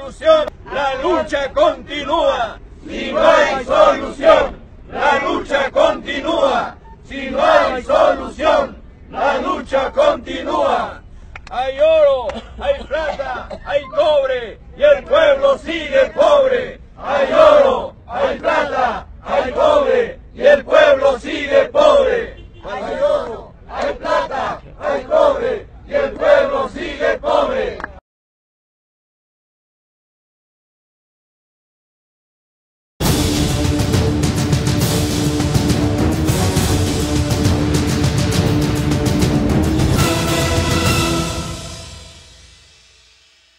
solución, la lucha continúa. Si no hay solución, la lucha continúa. Si no hay solución, la lucha continúa. Hay oro, hay plata, hay cobre y el pueblo sigue pobre. Hay oro, hay plata, hay cobre y el pueblo sigue pobre. Hay oro, hay plata, hay cobre y el pueblo sigue pobre.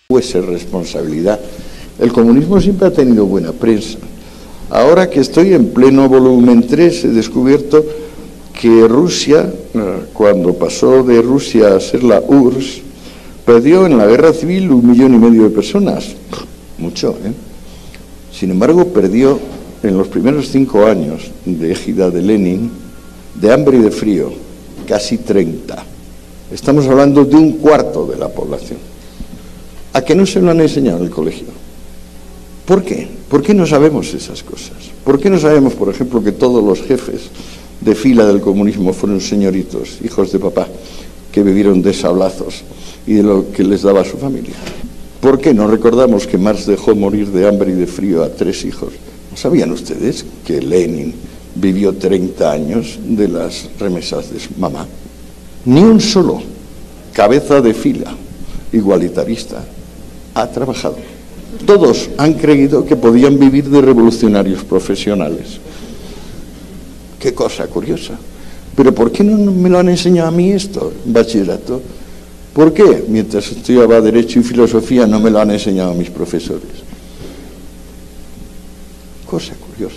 Puede ser responsabilidad. El comunismo siempre ha tenido buena prensa. Ahora que estoy en pleno volumen 3 he descubierto que Rusia, cuando pasó de Rusia a ser la URSS, perdió en la guerra civil 1,5 millones de personas. Mucho, ¿eh? Sin embargo, perdió en los primeros 5 años de égida de Lenin, de hambre y de frío, casi 30. Estamos hablando de 1/4 de la población. ¿A qué no se lo han enseñado en el colegio? ¿Por qué? ¿Por qué no sabemos esas cosas? ¿Por qué no sabemos, por ejemplo, que todos los jefes de fila del comunismo fueron señoritos, hijos de papá, que vivieron de sablazos y de lo que les daba a su familia? ¿Por qué no recordamos que Marx dejó morir de hambre y de frío a 3 hijos? ¿No sabían ustedes que Lenin vivió 30 años de las remesas de su mamá? Ni un solo cabeza de fila igualitarista ha trabajado. Todos han creído que podían vivir de revolucionarios profesionales. Qué cosa curiosa. Pero ¿por qué no me lo han enseñado a mí esto, bachillerato? ¿Por qué, mientras estudiaba Derecho y Filosofía, no me lo han enseñado a mis profesores? Cosa curiosa.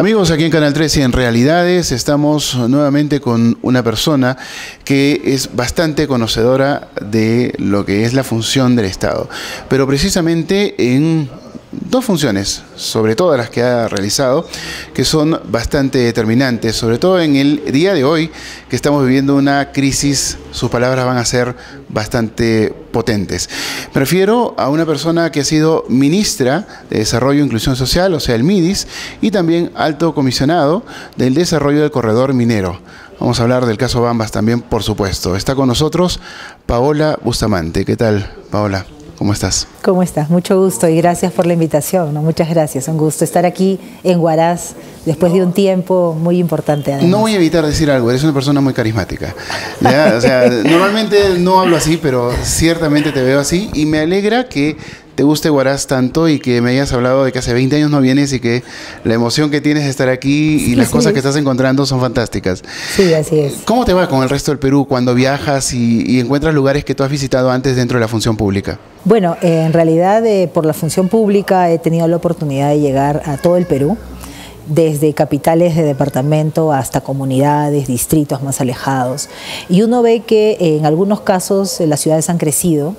Amigos, aquí en Canal 13 en Realidades estamos nuevamente con una persona que es bastante conocedora de lo que es la función del Estado, pero precisamente en 2 funciones, sobre todas las que ha realizado, que son bastante determinantes, sobre todo en el día de hoy, que estamos viviendo una crisis. Sus palabras van a ser bastante potentes. Me refiero a una persona que ha sido ministra de Desarrollo e Inclusión Social, o sea, el MIDIS, y también alto comisionado del desarrollo del corredor minero. Vamos a hablar del caso Bambas también, por supuesto. Está con nosotros Paola Bustamante. ¿Qué tal, Paola? ¿Cómo estás? ¿Cómo estás? Mucho gusto y gracias por la invitación, ¿no? Muchas gracias, un gusto estar aquí en Huaraz después de un tiempo muy importante. Además. No voy a evitar decir algo, eres una persona muy carismática. ¿Ya? O sea, normalmente no hablo así, pero ciertamente te veo así y me alegra que te guste Huaraz tanto y que me hayas hablado de que hace 20 años no vienes y que la emoción que tienes de estar aquí y las cosas que estás encontrando son fantásticas. Sí, así es. ¿Cómo te va con el resto del Perú cuando viajas y encuentras lugares que tú has visitado antes dentro de la función pública? Bueno, en realidad por la función pública he tenido la oportunidad de llegar a todo el Perú, desde capitales de departamento hasta comunidades, distritos más alejados. Y uno ve que en algunos casos las ciudades han crecido,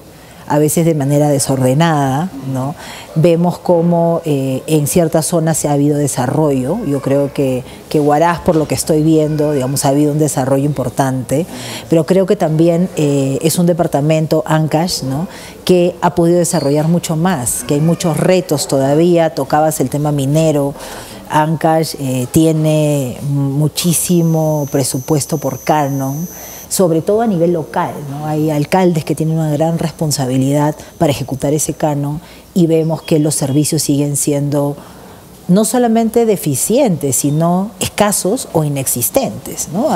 a veces de manera desordenada, ¿no? Vemos cómo en ciertas zonas ha habido desarrollo. Yo creo que Huaraz, por lo que estoy viendo, digamos, ha habido un desarrollo importante, pero creo que también es un departamento, Ancash, ¿no? Que ha podido desarrollar mucho más, que hay muchos retos todavía. Tocabas el tema minero. Ancash tiene muchísimo presupuesto por canon, sobre todo a nivel local, ¿no? Hay alcaldes que tienen una gran responsabilidad para ejecutar ese canon y vemos que los servicios siguen siendo no solamente deficientes, sino escasos o inexistentes, ¿no?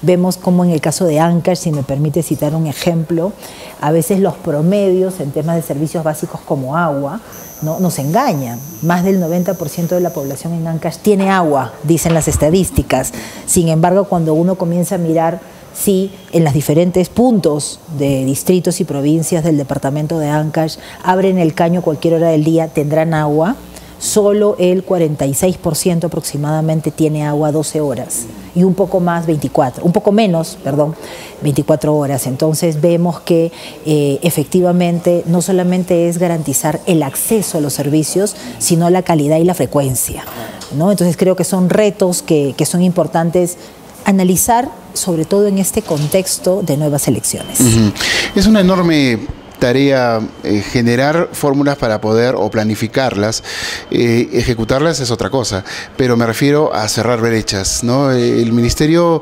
Vemos como en el caso de Ancash, si me permite citar un ejemplo, a veces los promedios en temas de servicios básicos como agua, ¿no? Nos engañan. Más del 90% de la población en Ancash tiene agua, dicen las estadísticas. Sin embargo, cuando uno comienza a mirar si en los diferentes puntos de distritos y provincias del departamento de Ancash abren el caño cualquier hora del día, tendrán agua, solo el 46% aproximadamente tiene agua 12 horas y un poco más 24, un poco menos, perdón, 24 horas. Entonces vemos que efectivamente no solamente es garantizar el acceso a los servicios, sino la calidad y la frecuencia, ¿no? Entonces creo que son retos que son importantes analizar, sobre todo en este contexto de nuevas elecciones. Es una enorme tarea generar fórmulas para poder o planificarlas, ejecutarlas es otra cosa, pero me refiero a cerrar brechas, ¿no? El Ministerio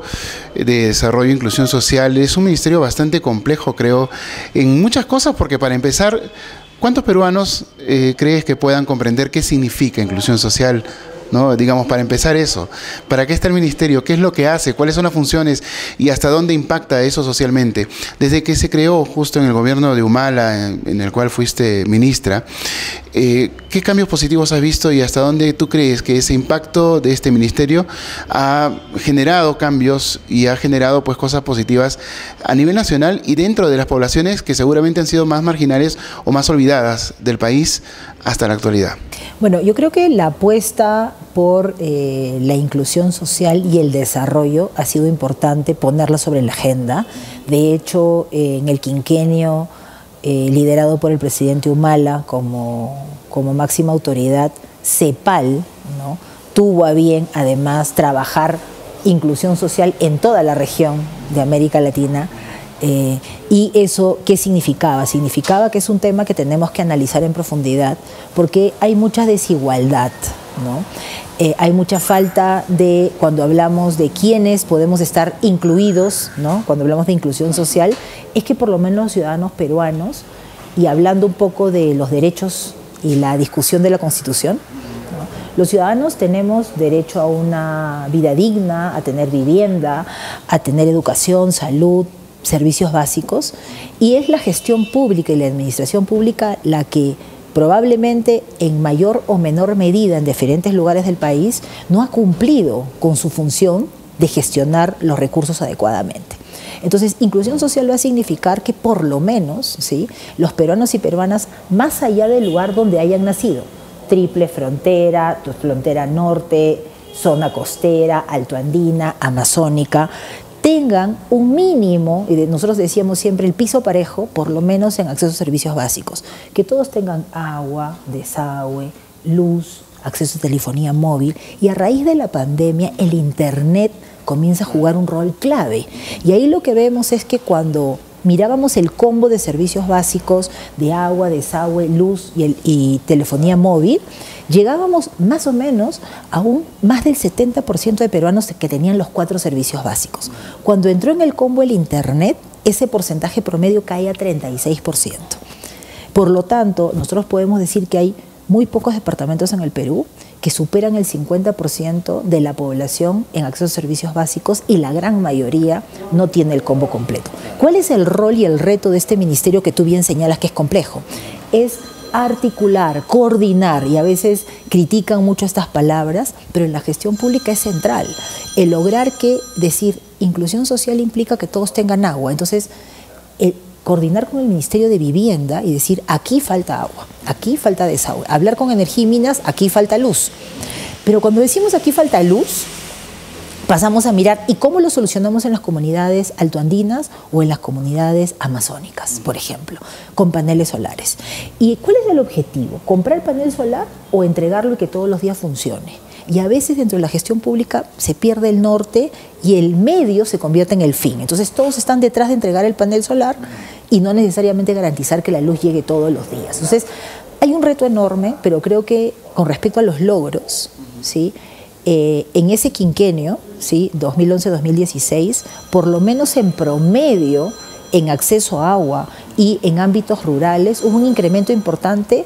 de Desarrollo e Inclusión Social es un ministerio bastante complejo, creo, en muchas cosas, porque para empezar, ¿cuántos peruanos crees que puedan comprender qué significa inclusión social? ¿No? Digamos, para empezar eso, ¿para qué está el ministerio? ¿Qué es lo que hace? ¿Cuáles son las funciones? ¿Y hasta dónde impacta eso socialmente? Desde que se creó justo en el gobierno de Humala, en el cual fuiste ministra, ¿qué cambios positivos has visto y hasta dónde tú crees que ese impacto de este ministerio ha generado cambios y ha generado pues cosas positivas a nivel nacional y dentro de las poblaciones que seguramente han sido más marginales o más olvidadas del país hasta la actualidad? Bueno, yo creo que la apuesta por la inclusión social y el desarrollo ha sido importante ponerla sobre la agenda. De hecho, en el quinquenio liderado por el presidente Humala como máxima autoridad, CEPAL, ¿no?, tuvo a bien además trabajar inclusión social en toda la región de América Latina. ¿Y eso qué significaba? Significaba que es un tema que tenemos que analizar en profundidad porque hay mucha desigualdad, ¿no? Hay mucha falta de, cuando hablamos de quiénes podemos estar incluidos, ¿no?, cuando hablamos de inclusión social, es que por lo menos los ciudadanos peruanos, y hablando un poco de los derechos y la discusión de la Constitución, ¿no?, los ciudadanos tenemos derecho a una vida digna, a tener vivienda, a tener educación, salud, servicios básicos, y es la gestión pública y la administración pública la que probablemente en mayor o menor medida en diferentes lugares del país no ha cumplido con su función de gestionar los recursos adecuadamente. Entonces, inclusión social va a significar que por lo menos, ¿sí?, los peruanos y peruanas, más allá del lugar donde hayan nacido, triple frontera, frontera norte, zona costera, altoandina, amazónica, tengan un mínimo, y nosotros decíamos siempre el piso parejo, por lo menos en acceso a servicios básicos, que todos tengan agua, desagüe, luz, acceso a telefonía móvil, y a raíz de la pandemia el internet comienza a jugar un rol clave. Y ahí lo que vemos es que cuando mirábamos el combo de servicios básicos de agua, desagüe, luz y telefonía móvil, llegábamos más o menos a más del 70% de peruanos que tenían los 4 servicios básicos. Cuando entró en el combo el internet, ese porcentaje promedio cae a 36%. Por lo tanto, nosotros podemos decir que hay muy pocos departamentos en el Perú que superan el 50% de la población en acceso a servicios básicos y la gran mayoría no tiene el combo completo. ¿Cuál es el rol y el reto de este ministerio que tú bien señalas que es complejo? Es articular, coordinar, y a veces critican mucho estas palabras, pero en la gestión pública es central. El lograr que decir inclusión social implica que todos tengan agua. Entonces, coordinar con el Ministerio de Vivienda y decir, aquí falta agua, aquí falta desagüe. Hablar con Energía y Minas, aquí falta luz. Pero cuando decimos aquí falta luz, pasamos a mirar, ¿y cómo lo solucionamos en las comunidades altoandinas o en las comunidades amazónicas, por ejemplo, con paneles solares? ¿Y cuál es el objetivo? ¿Comprar panel solar o entregarlo y que todos los días funcione? Y a veces dentro de la gestión pública se pierde el norte y el medio se convierte en el fin. Entonces todos están detrás de entregar el panel solar y no necesariamente garantizar que la luz llegue todos los días. Entonces hay un reto enorme, pero creo que con respecto a los logros, ¿sí?, en ese quinquenio, ¿sí?, 2011-2016, por lo menos en promedio en acceso a agua y en ámbitos rurales hubo un incremento importante,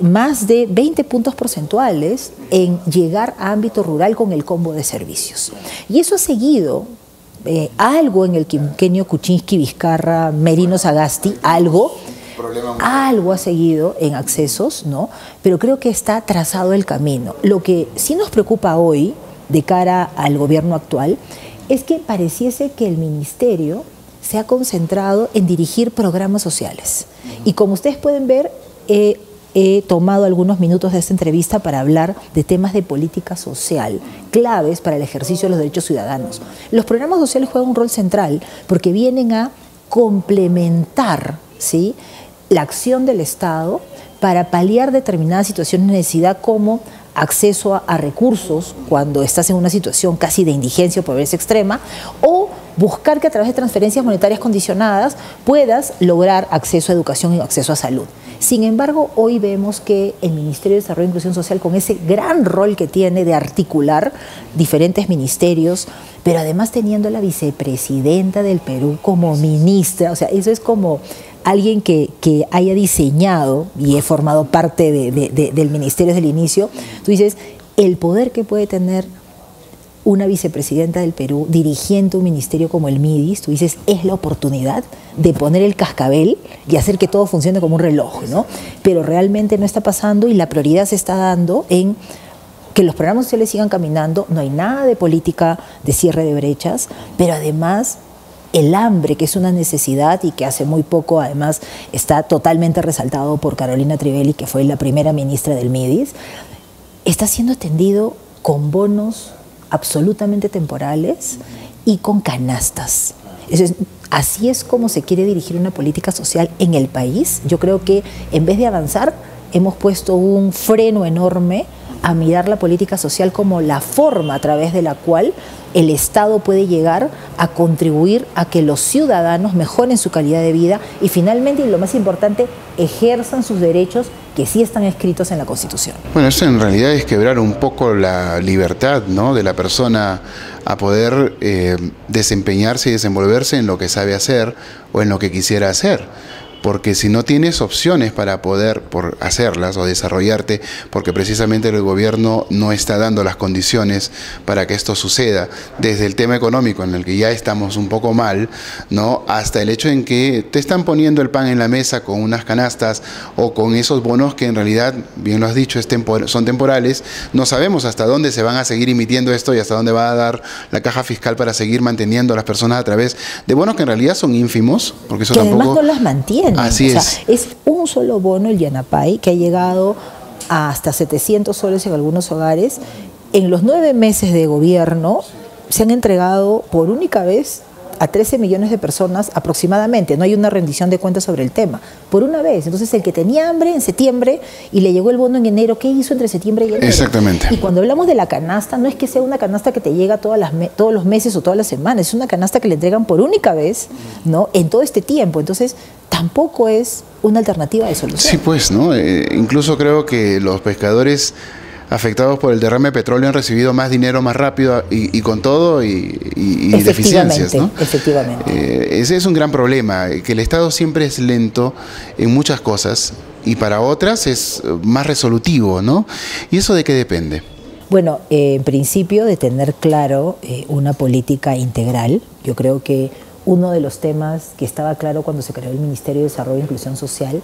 más de 20 puntos porcentuales en llegar a ámbito rural con el combo de servicios. Y eso ha seguido algo en el quinquenio Kuczynski-Vizcarra, Merino-Sagasti, algo ha seguido en accesos, ¿no? Pero creo que está trazado el camino. Lo que sí nos preocupa hoy, de cara al gobierno actual, es que pareciese que el ministerio se ha concentrado en dirigir programas sociales. Y como ustedes pueden ver, he tomado algunos minutos de esta entrevista para hablar de temas de política social, claves para el ejercicio de los derechos ciudadanos. Los programas sociales juegan un rol central porque vienen a complementar, ¿sí?, la acción del Estado para paliar determinadas situaciones de necesidad, como acceso a recursos cuando estás en una situación casi de indigencia o pobreza extrema, o buscar que a través de transferencias monetarias condicionadas puedas lograr acceso a educación y acceso a salud. Sin embargo, hoy vemos que el Ministerio de Desarrollo e Inclusión Social, con ese gran rol que tiene de articular diferentes ministerios, pero además teniendo a la vicepresidenta del Perú como ministra, o sea, eso es como alguien que haya diseñado y he formado parte del ministerio desde el inicio. Tú dices, el poder que puede tener una vicepresidenta del Perú dirigiendo un ministerio como el MIDIS, tú dices, es la oportunidad de poner el cascabel y hacer que todo funcione como un reloj, ¿no? Pero realmente no está pasando y la prioridad se está dando en que los programas sociales sigan caminando. No hay nada de política de cierre de brechas, pero además el hambre, que es una necesidad y que hace muy poco además está totalmente resaltado por Carolina Trivelli, que fue la primera ministra del MIDIS, está siendo atendido con bonos absolutamente temporales y con canastas. Así es como se quiere dirigir una política social en el país. Yo creo que en vez de avanzar, hemos puesto un freno enorme a mirar la política social como la forma a través de la cual el Estado puede llegar a contribuir a que los ciudadanos mejoren su calidad de vida y finalmente, y lo más importante, ejerzan sus derechos que sí están escritos en la Constitución. Bueno, eso en realidad es quebrar un poco la libertad, ¿no?, de la persona a poder desempeñarse y desenvolverse en lo que sabe hacer o en lo que quisiera hacer. Porque si no tienes opciones para poder hacerlas o desarrollarte, porque precisamente el gobierno no está dando las condiciones para que esto suceda, desde el tema económico en el que ya estamos un poco mal, ¿no?, hasta el hecho en que te están poniendo el pan en la mesa con unas canastas o con esos bonos que en realidad, bien lo has dicho, son temporales. No sabemos hasta dónde se van a seguir emitiendo esto y hasta dónde va a dar la caja fiscal para seguir manteniendo a las personas a través de bonos que en realidad son ínfimos, porque eso que tampoco... además no las mantiene. Así o sea, es un solo bono, el Yanapay, que ha llegado a hasta 700 soles en algunos hogares. En los 9 meses de gobierno se han entregado por única vez a 13 millones de personas aproximadamente. No hay una rendición de cuentas sobre el tema. Por una vez. Entonces, el que tenía hambre en septiembre y le llegó el bono en enero, ¿qué hizo entre septiembre y enero? Exactamente. Y cuando hablamos de la canasta, no es que sea una canasta que te llega todos los meses o todas las semanas. Es una canasta que le entregan por única vez, ¿no?, en todo este tiempo. Entonces, tampoco es una alternativa de solución. Sí, pues, ¿no? Incluso creo que los pescadores afectados por el derrame de petróleo han recibido más dinero más rápido y con todo y deficiencias, ¿no? Efectivamente. Ese es un gran problema, que el Estado siempre es lento en muchas cosas y para otras es más resolutivo, ¿no? ¿Y eso de qué depende? Bueno, en principio de tener claro una política integral. Yo creo que uno de los temas que estaba claro cuando se creó el Ministerio de Desarrollo e Inclusión Social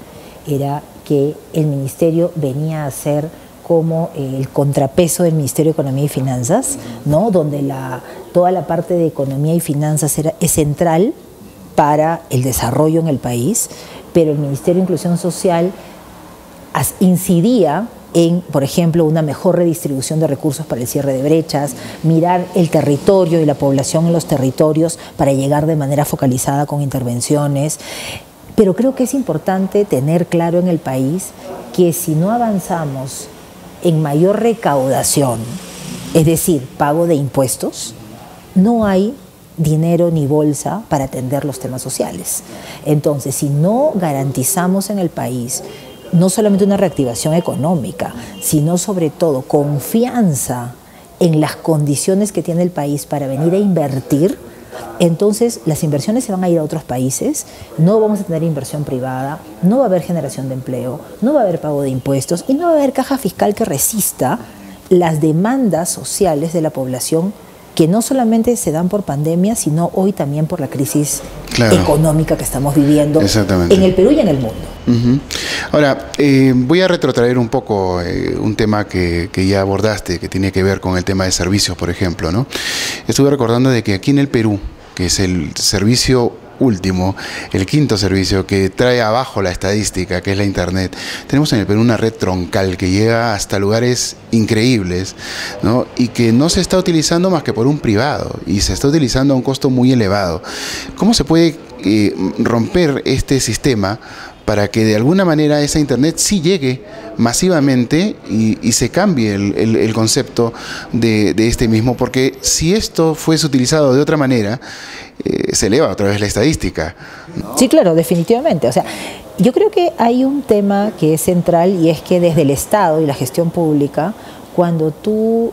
era que el ministerio venía a ser como el contrapeso del Ministerio de Economía y Finanzas, ¿no?, donde toda la parte de economía y finanzas es central para el desarrollo en el país, pero el Ministerio de Inclusión Social incidía en, por ejemplo, una mejor redistribución de recursos para el cierre de brechas, mirar el territorio y la población en los territorios para llegar de manera focalizada con intervenciones. Pero creo que es importante tener claro en el país que si no avanzamos en mayor recaudación, es decir, pago de impuestos, no hay dinero ni bolsa para atender los temas sociales. Entonces, si no garantizamos en el país no solamente una reactivación económica, sino sobre todo confianza en las condiciones que tiene el país para venir a invertir, entonces las inversiones se van a ir a otros países, no vamos a tener inversión privada, no va a haber generación de empleo, no va a haber pago de impuestos y no va a haber caja fiscal que resista las demandas sociales de la población, que no solamente se dan por pandemia, sino hoy también por la crisis económica que estamos viviendo en el Perú y en el mundo. Ahora, voy a retrotraer un poco un tema que ya abordaste, que tiene que ver con el tema de servicios, por ejemplo, ¿no? Estuve recordando de que aquí en el Perú, que es el servicio último, el quinto servicio que trae abajo la estadística, que es la Internet. Tenemos en el Perú una red troncal que llega hasta lugares increíbles, ¿no? Y que no se está utilizando más que por un privado, y se está utilizando a un costo muy elevado. ¿Cómo se puede romper este sistema para que de alguna manera esa Internet sí llegue masivamente y se cambie el concepto de este mismo? Porque si esto fuese utilizado de otra manera, se eleva otra vez la estadística, ¿no? Sí, claro, definitivamente. O sea, yo creo que hay un tema que es central, y es que desde el Estado y la gestión pública, cuando tú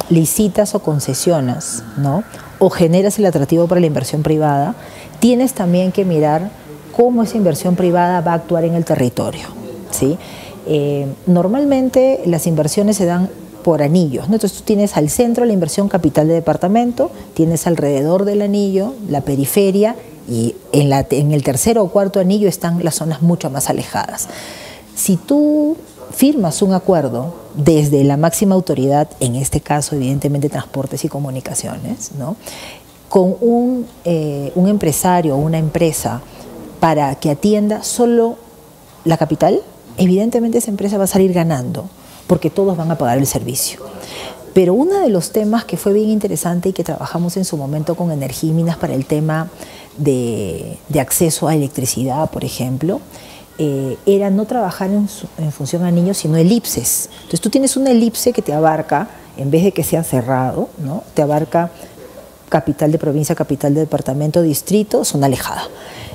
licitas o concesionas, ¿no?, o generas el atractivo para la inversión privada, tienes también que mirar cómo esa inversión privada va a actuar en el territorio, ¿sí? Normalmente las inversiones se dan por anillos, ¿no? Entonces tú tienes al centro la inversión capital de departamento, tienes alrededor del anillo la periferia, y en el tercero o cuarto anillo están las zonas mucho más alejadas. Si tú firmas un acuerdo desde la máxima autoridad, en este caso evidentemente Transportes y Comunicaciones, ¿no?, con un empresario o una empresa para que atienda solo la capital, evidentemente esa empresa va a salir ganando, porque todos van a pagar el servicio. Pero uno de los temas que fue bien interesante y que trabajamos en su momento con Energía y Minas para el tema de acceso a electricidad, por ejemplo, era no trabajar en función a niños, sino elipses. Entonces tú tienes una elipse que te abarca, en vez de que sea cerrado, ¿no?, te abarca capital de provincia, capital de departamento, distrito, zona alejada.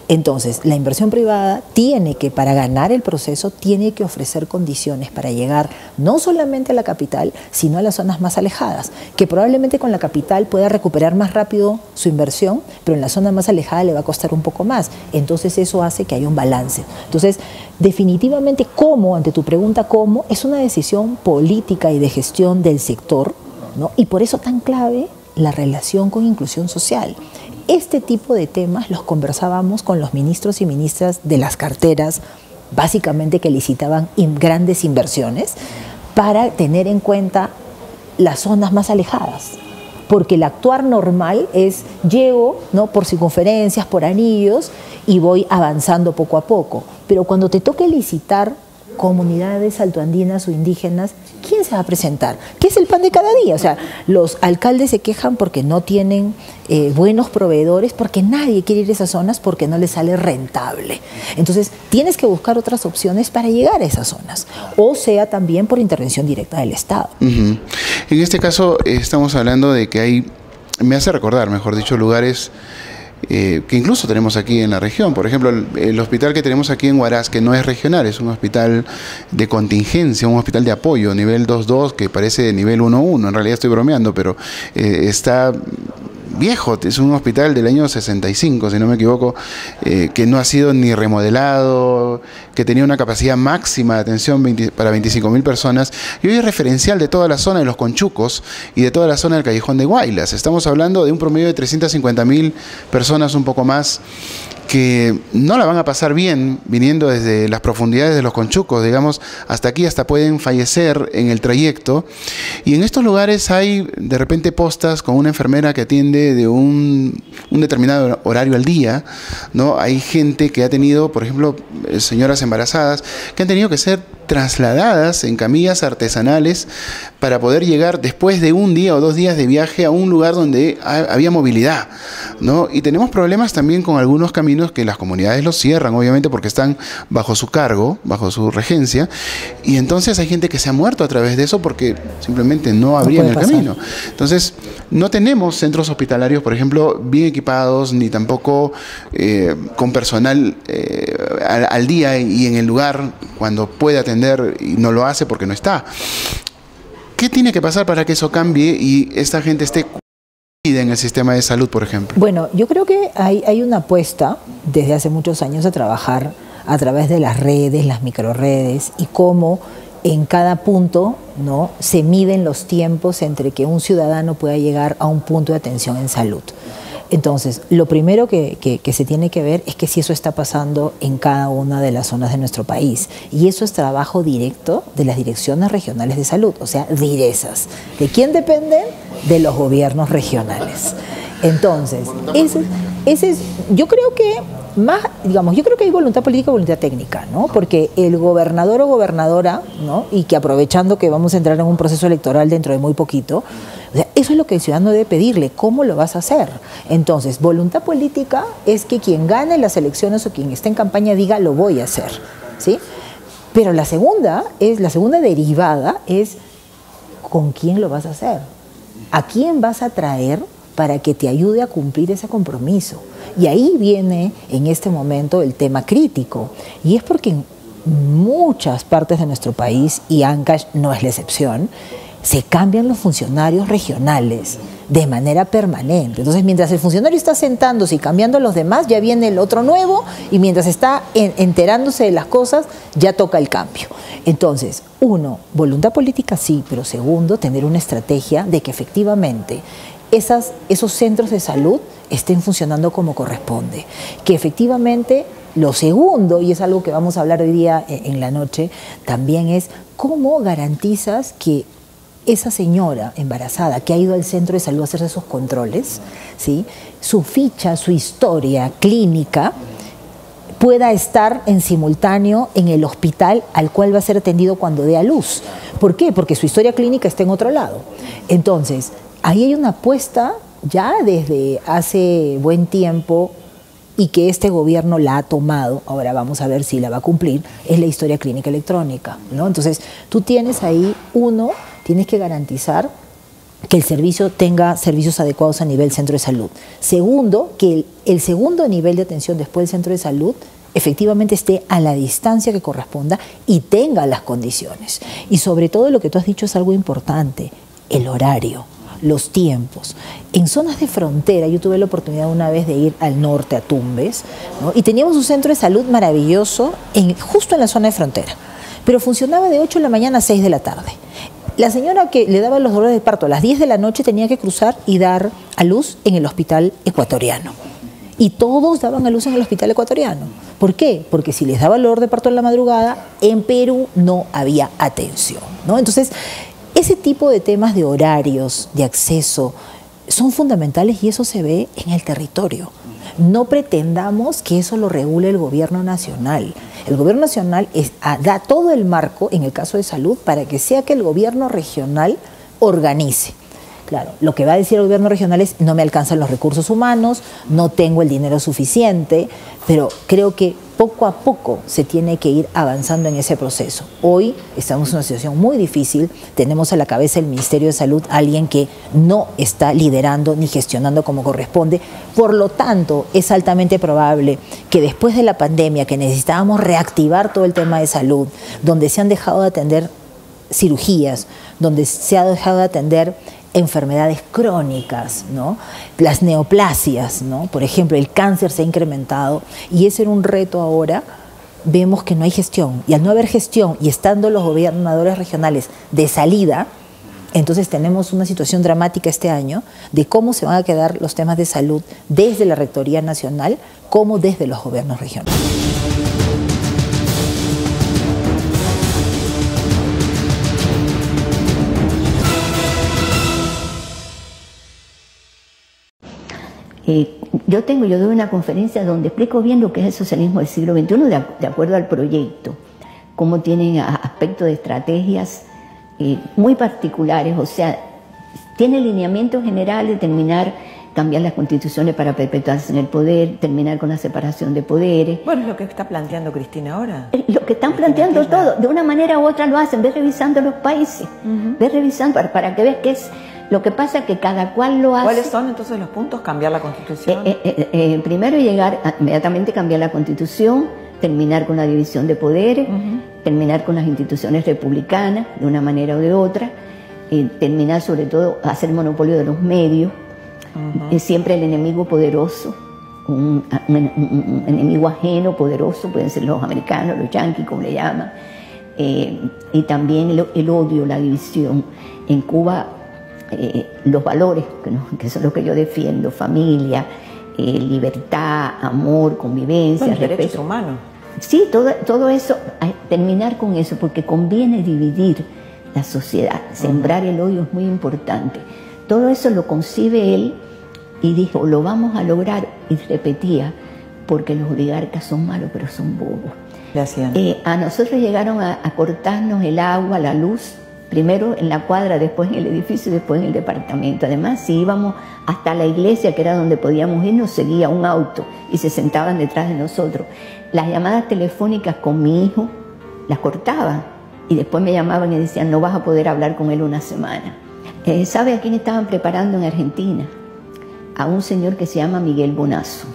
Entonces, la inversión privada tiene que, para ganar el proceso, tiene que ofrecer condiciones para llegar no solamente a la capital, sino a las zonas más alejadas, que probablemente con la capital pueda recuperar más rápido su inversión, pero en la zona más alejada le va a costar un poco más. Entonces, eso hace que haya un balance. Entonces, definitivamente, ¿cómo? Ante tu pregunta, ¿cómo? Es una decisión política y de gestión del sector, ¿no? Y por eso tan clave la relación con inclusión social. Este tipo de temas los conversábamos con los ministros y ministras de las carteras, básicamente que licitaban grandes inversiones, para tener en cuenta las zonas más alejadas. Porque el actuar normal es, llego, ¿no?, por circunferencias, por anillos, y voy avanzando poco a poco. Pero cuando te toque licitar comunidades altoandinas o indígenas, ¿quién se va a presentar? ¿Qué es el pan de cada día? O sea, los alcaldes se quejan porque no tienen buenos proveedores, porque nadie quiere ir a esas zonas porque no les sale rentable. Entonces, tienes que buscar otras opciones para llegar a esas zonas, o sea, también por intervención directa del Estado. En este caso, estamos hablando de que hay, me hace recordar, mejor dicho, lugares que incluso tenemos aquí en la región. Por ejemplo, el hospital que tenemos aquí en Huaraz, que no es regional, es un hospital de contingencia, un hospital de apoyo, nivel 2.2, que parece nivel 1.1, en realidad estoy bromeando, pero está viejo, es un hospital del año 65, si no me equivoco, que no ha sido ni remodelado, que tenía una capacidad máxima de atención para 25.000 personas, y hoy es referencial de toda la zona de Los Conchucos y de toda la zona del Callejón de Guaylas. Estamos hablando de un promedio de 350.000 personas, un poco más, que no la van a pasar bien viniendo desde las profundidades de Los Conchucos, digamos, hasta aquí, hasta pueden fallecer en el trayecto. Y en estos lugares hay de repente postas con una enfermera que atiende de un determinado horario al día, ¿no? Hay gente que ha tenido, por ejemplo, señoras embarazadas que han tenido que ser trasladadas en camillas artesanales para poder llegar después de un día o 2 días de viaje a un lugar donde había movilidad, ¿no? Y tenemos problemas también con algunos caminos que las comunidades los cierran, obviamente, porque están bajo su cargo, bajo su regencia, y entonces hay gente que se ha muerto a través de eso porque simplemente no abrían el camino. Entonces, no tenemos centros hospitalarios, por ejemplo, bien equipados, ni tampoco con personal al día y en el lugar cuando puede atender, y no lo hace porque no está. ¿Qué tiene que pasar para que eso cambie y esta gente esté en el sistema de salud, por ejemplo? Bueno, yo creo que hay una apuesta desde hace muchos años a trabajar a través de las redes, las microredes, y cómo en cada punto, ¿no?, se miden los tiempos entre que un ciudadano pueda llegar a un punto de atención en salud. Entonces, lo primero que se tiene que ver es que si eso está pasando en cada una de las zonas de nuestro país. Y eso es trabajo directo de las direcciones regionales de salud, o sea, DIRESAS. ¿De quién dependen? De los gobiernos regionales. Entonces, Yo creo que yo creo que hay voluntad política y voluntad técnica, ¿no? Porque el gobernador o gobernadora, ¿no? Y que aprovechando que vamos a entrar en un proceso electoral dentro de muy poquito, o sea, eso es lo que el ciudadano debe pedirle, ¿cómo lo vas a hacer? Entonces, voluntad política es que quien gane las elecciones o quien esté en campaña diga, lo voy a hacer, ¿sí? Pero la segunda derivada es, ¿con quién lo vas a hacer? ¿A quién vas a traer para que te ayude a cumplir ese compromiso? Y ahí viene en este momento el tema crítico, y es porque en muchas partes de nuestro país, y Ancash no es la excepción, se cambian los funcionarios regionales de manera permanente. Entonces, mientras el funcionario está sentándose y cambiando a los demás, ya viene el otro nuevo, y mientras está enterándose de las cosas, ya toca el cambio. Entonces, uno, voluntad política sí, pero segundo, tener una estrategia de que efectivamente esos centros de salud estén funcionando como corresponde. Que efectivamente, lo segundo, y es algo que vamos a hablar hoy día en la noche, también es cómo garantizas que esa señora embarazada que ha ido al centro de salud a hacerse esos controles, ¿sí?, su ficha, su historia clínica pueda estar en simultáneo en el hospital al cual va a ser atendido cuando dé a luz. ¿Por qué? Porque su historia clínica está en otro lado. Entonces, ahí hay una apuesta ya desde hace buen tiempo, y que este gobierno la ha tomado, ahora vamos a ver si la va a cumplir, es la historia clínica electrónica, ¿no? Entonces, tú tienes ahí, uno, tienes que garantizar que el servicio tenga servicios adecuados a nivel centro de salud. Segundo, que el segundo nivel de atención después del centro de salud efectivamente esté a la distancia que corresponda y tenga las condiciones. Y sobre todo lo que tú has dicho es algo importante, el horario, los tiempos. En zonas de frontera, yo tuve la oportunidad una vez de ir al norte, a Tumbes, ¿no? Y teníamos un centro de salud maravilloso justo en la zona de frontera, pero funcionaba de 8 de la mañana a 6 de la tarde. La señora que le daba los dolores de parto a las 10 de la noche tenía que cruzar y dar a luz en el hospital ecuatoriano. Y todos daban a luz en el hospital ecuatoriano. ¿Por qué? Porque si les daba el dolor de parto en la madrugada, en Perú no había atención, ¿no? Entonces, ese tipo de temas de horarios, de acceso, son fundamentales, y eso se ve en el territorio. No pretendamos que eso lo regule el gobierno nacional. El gobierno nacional da todo el marco, en el caso de salud, para que sea que el gobierno regional organice. Claro, lo que va a decir el gobierno regional es: no me alcanzan los recursos humanos, no tengo el dinero suficiente, pero creo que poco a poco se tiene que ir avanzando en ese proceso. Hoy estamos en una situación muy difícil, tenemos a la cabeza del Ministerio de Salud a alguien que no está liderando ni gestionando como corresponde. Por lo tanto, es altamente probable que después de la pandemia, que necesitábamos reactivar todo el tema de salud, donde se han dejado de atender cirugías, donde se ha dejado de atender enfermedades crónicas, ¿no?, las neoplasias, ¿no?, por ejemplo, el cáncer se ha incrementado, y ese era un reto ahora. Vemos que no hay gestión, y al no haber gestión y estando los gobernadores regionales de salida, entonces tenemos una situación dramática este año de cómo se van a quedar los temas de salud desde la Rectoría Nacional como desde los gobiernos regionales. Yo doy una conferencia donde explico bien lo que es el socialismo del siglo XXI de acuerdo al proyecto, cómo tienen aspectos de estrategias muy particulares, o sea, tiene lineamientos generales, cambiar las constituciones para perpetuarse en el poder, terminar con la separación de poderes. Bueno, es lo que está planteando Cristina ahora. Lo que están planteando todo, de una manera u otra lo hacen, ves revisando los países, ves revisando para que veas qué es. Lo que pasa es que cada cual lo hace. ¿Cuáles son entonces los puntos? ¿Cambiar la Constitución? Primero inmediatamente cambiar la Constitución, terminar con la división de poderes, terminar con las instituciones republicanas de una manera o de otra, terminar sobre todo hacer monopolio de los medios, siempre el enemigo poderoso, un enemigo ajeno poderoso, pueden ser los americanos, los yanquis, como le llaman, y también el odio, la división. En Cuba, los valores, que son los que yo defiendo: familia, libertad, amor, convivencia, respeto. Derechos humanos. Sí, todo eso, terminar con eso, porque conviene dividir la sociedad, sembrar el odio es muy importante. Todo eso lo concibe él y dijo, lo vamos a lograr, y repetía, porque los oligarcas son malos, pero son bobos. Le hacían. A nosotros llegaron a cortarnos el agua, la luz, primero en la cuadra, después en el edificio y después en el departamento. Además, si íbamos hasta la iglesia, que era donde podíamos ir, nos seguía un auto y se sentaban detrás de nosotros. Las llamadas telefónicas con mi hijo las cortaban y después me llamaban y decían, no vas a poder hablar con él una semana. ¿Sabe a quién estaban preparando en Argentina? A un señor que se llama Miguel Bonazo.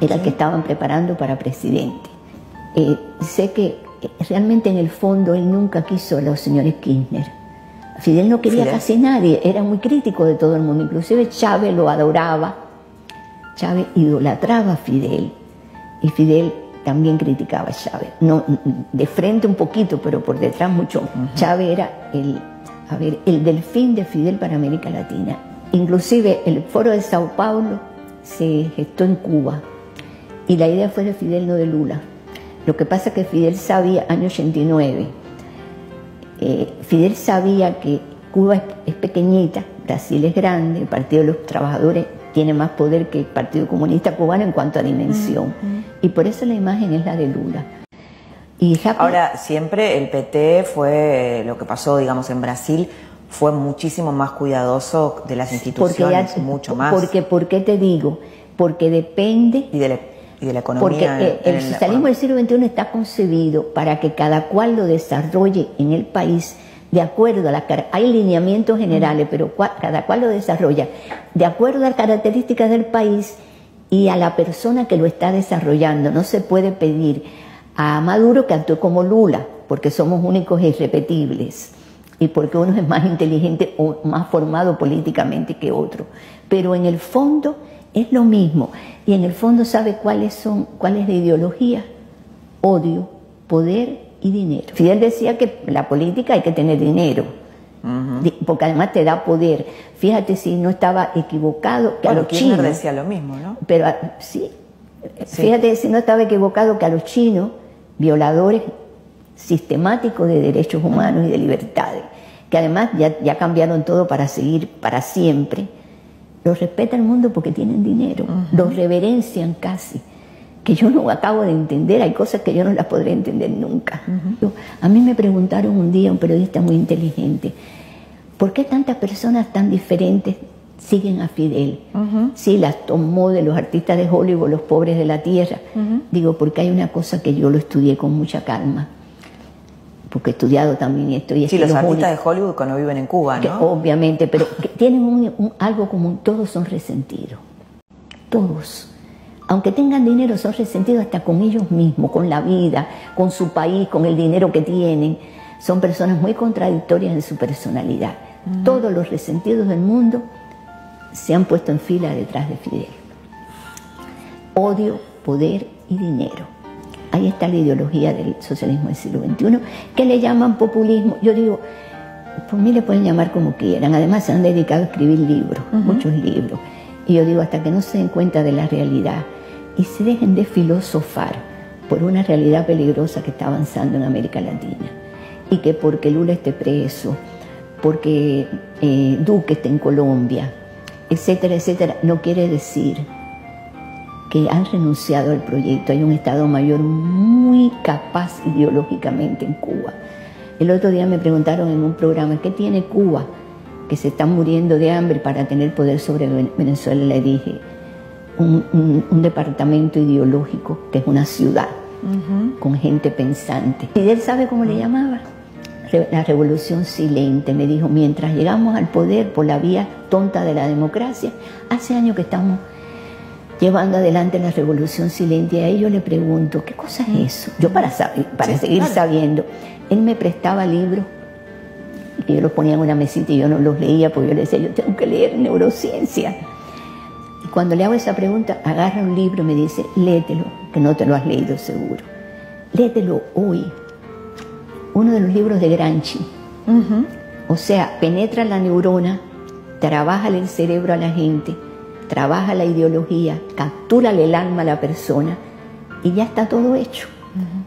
Era el que estaban preparando para presidente. Sé que realmente en el fondo él nunca quiso a los señores Kirchner. Fidel no quería casi nadie, era muy crítico de todo el mundo, inclusive Chávez lo adoraba, Chávez idolatraba a Fidel y Fidel también criticaba a Chávez, no, de frente un poquito, pero por detrás mucho. Chávez era el delfín de Fidel para América Latina. Inclusive el foro de Sao Paulo se gestó en Cuba y la idea fue de Fidel, no de Lula. Lo que pasa es que Fidel sabía, año 89, Fidel sabía que Cuba es pequeñita, Brasil es grande, el Partido de los Trabajadores tiene más poder que el Partido Comunista Cubano en cuanto a dimensión. Y por eso la imagen es la de Lula. Y ahora, siempre el PT fue, lo que pasó, digamos, en Brasil, fue muchísimo más cuidadoso de las instituciones, mucho más. ¿Por qué te digo? Porque depende... Y de la economía. Porque el socialismo del siglo XXI está concebido para que cada cual lo desarrolle en el país de acuerdo a las... Hay lineamientos generales, pero cada cual lo desarrolla de acuerdo a las características del país y a la persona que lo está desarrollando. No se puede pedir a Maduro que actúe como Lula, porque somos únicos e irrepetibles y porque uno es más inteligente o más formado políticamente que otro. Pero en el fondo es lo mismo, y en el fondo sabe cuál es la ideología: odio, poder y dinero. Fidel decía que la política hay que tener dinero, porque además te da poder. Fíjate si no estaba equivocado que a los chinos... decía lo mismo, ¿no? Pero sí, fíjate si no estaba equivocado que a los chinos, violadores sistemáticos de derechos humanos y de libertades, que además ya cambiaron todo para seguir para siempre, los respeta el mundo porque tienen dinero, los reverencian casi, que yo no acabo de entender, hay cosas que yo no las podré entender nunca. A mí me preguntaron un día, un periodista muy inteligente, ¿por qué tantas personas tan diferentes siguen a Fidel? Sí, las tomó de los artistas de Hollywood, los pobres de la tierra. Digo, porque hay una cosa que yo lo estudié con mucha calma, porque he estudiado también esto. Y sí, los artistas de Hollywood cuando viven en Cuba, ¿no? Obviamente, pero que tienen algo común, todos son resentidos. Todos. Aunque tengan dinero, son resentidos hasta con ellos mismos, con la vida, con su país, con el dinero que tienen. Son personas muy contradictorias en su personalidad. Todos los resentidos del mundo se han puesto en fila detrás de Fidel. Odio, poder y dinero. Ahí está la ideología del socialismo del siglo XXI, que le llaman populismo. Yo digo, por mí le pueden llamar como quieran. Además se han dedicado a escribir libros, muchos libros. Y yo digo, hasta que no se den cuenta de la realidad y se dejen de filosofar por una realidad peligrosa que está avanzando en América Latina. Y que porque Lula esté preso, porque Duque esté en Colombia, etcétera, etcétera, no quiere decir que han renunciado al proyecto. Hay un Estado Mayor muy capaz ideológicamente en Cuba. El otro día me preguntaron en un programa, ¿qué tiene Cuba? Que se están muriendo de hambre para tener poder sobre Venezuela. Le dije, un departamento ideológico, que es una ciudad, con gente pensante. ¿Fidel sabe cómo le llamaba? La revolución silente. Me dijo, mientras llegamos al poder por la vía tonta de la democracia, hace años que estamos llevando adelante la revolución silente. Y a ellos le pregunto, ¿qué cosa es eso? Yo para seguir sabiendo. Él me prestaba libros que yo los ponía en una mesita y yo no los leía porque yo le decía, yo tengo que leer neurociencia. Y cuando le hago esa pregunta, agarra un libro y me dice, léetelo, que no te lo has leído seguro. Léetelo hoy. Uno de los libros de Gramsci. O sea, penetra la neurona, trabaja el cerebro a la gente, trabaja la ideología, captura el alma a la persona y ya está todo hecho.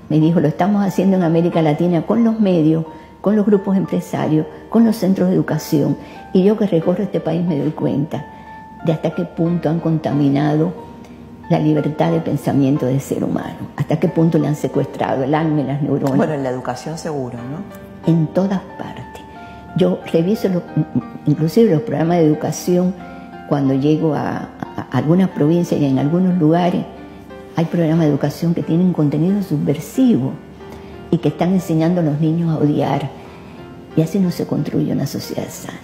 Me dijo, lo estamos haciendo en América Latina con los medios, con los grupos empresarios, con los centros de educación. Y yo que recorro este país me doy cuenta de hasta qué punto han contaminado la libertad de pensamiento del ser humano, hasta qué punto le han secuestrado el alma y las neuronas. Bueno, en la educación seguro, ¿no? En todas partes. Yo reviso inclusive los programas de educación cuando llego a algunas provincias y en algunos lugares. Hay programas de educación que tienen contenido subversivo y que están enseñando a los niños a odiar. Y así no se construye una sociedad sana.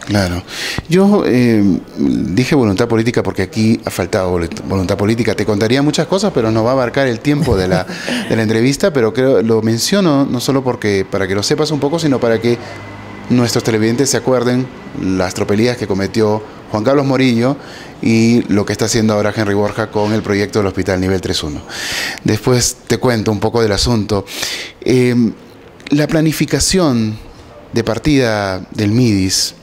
Claro. Yo dije voluntad política porque aquí ha faltado voluntad política. Te contaría muchas cosas, pero nos va a abarcar el tiempo de la entrevista, pero creo lo menciono no solo porque para que lo sepas un poco, sino para que nuestros televidentes se acuerden las tropelías que cometió Juan Carlos Morillo y lo que está haciendo ahora Henry Borja con el proyecto del Hospital Nivel 3.1. Después te cuento un poco del asunto. La planificación de partida del MIDIS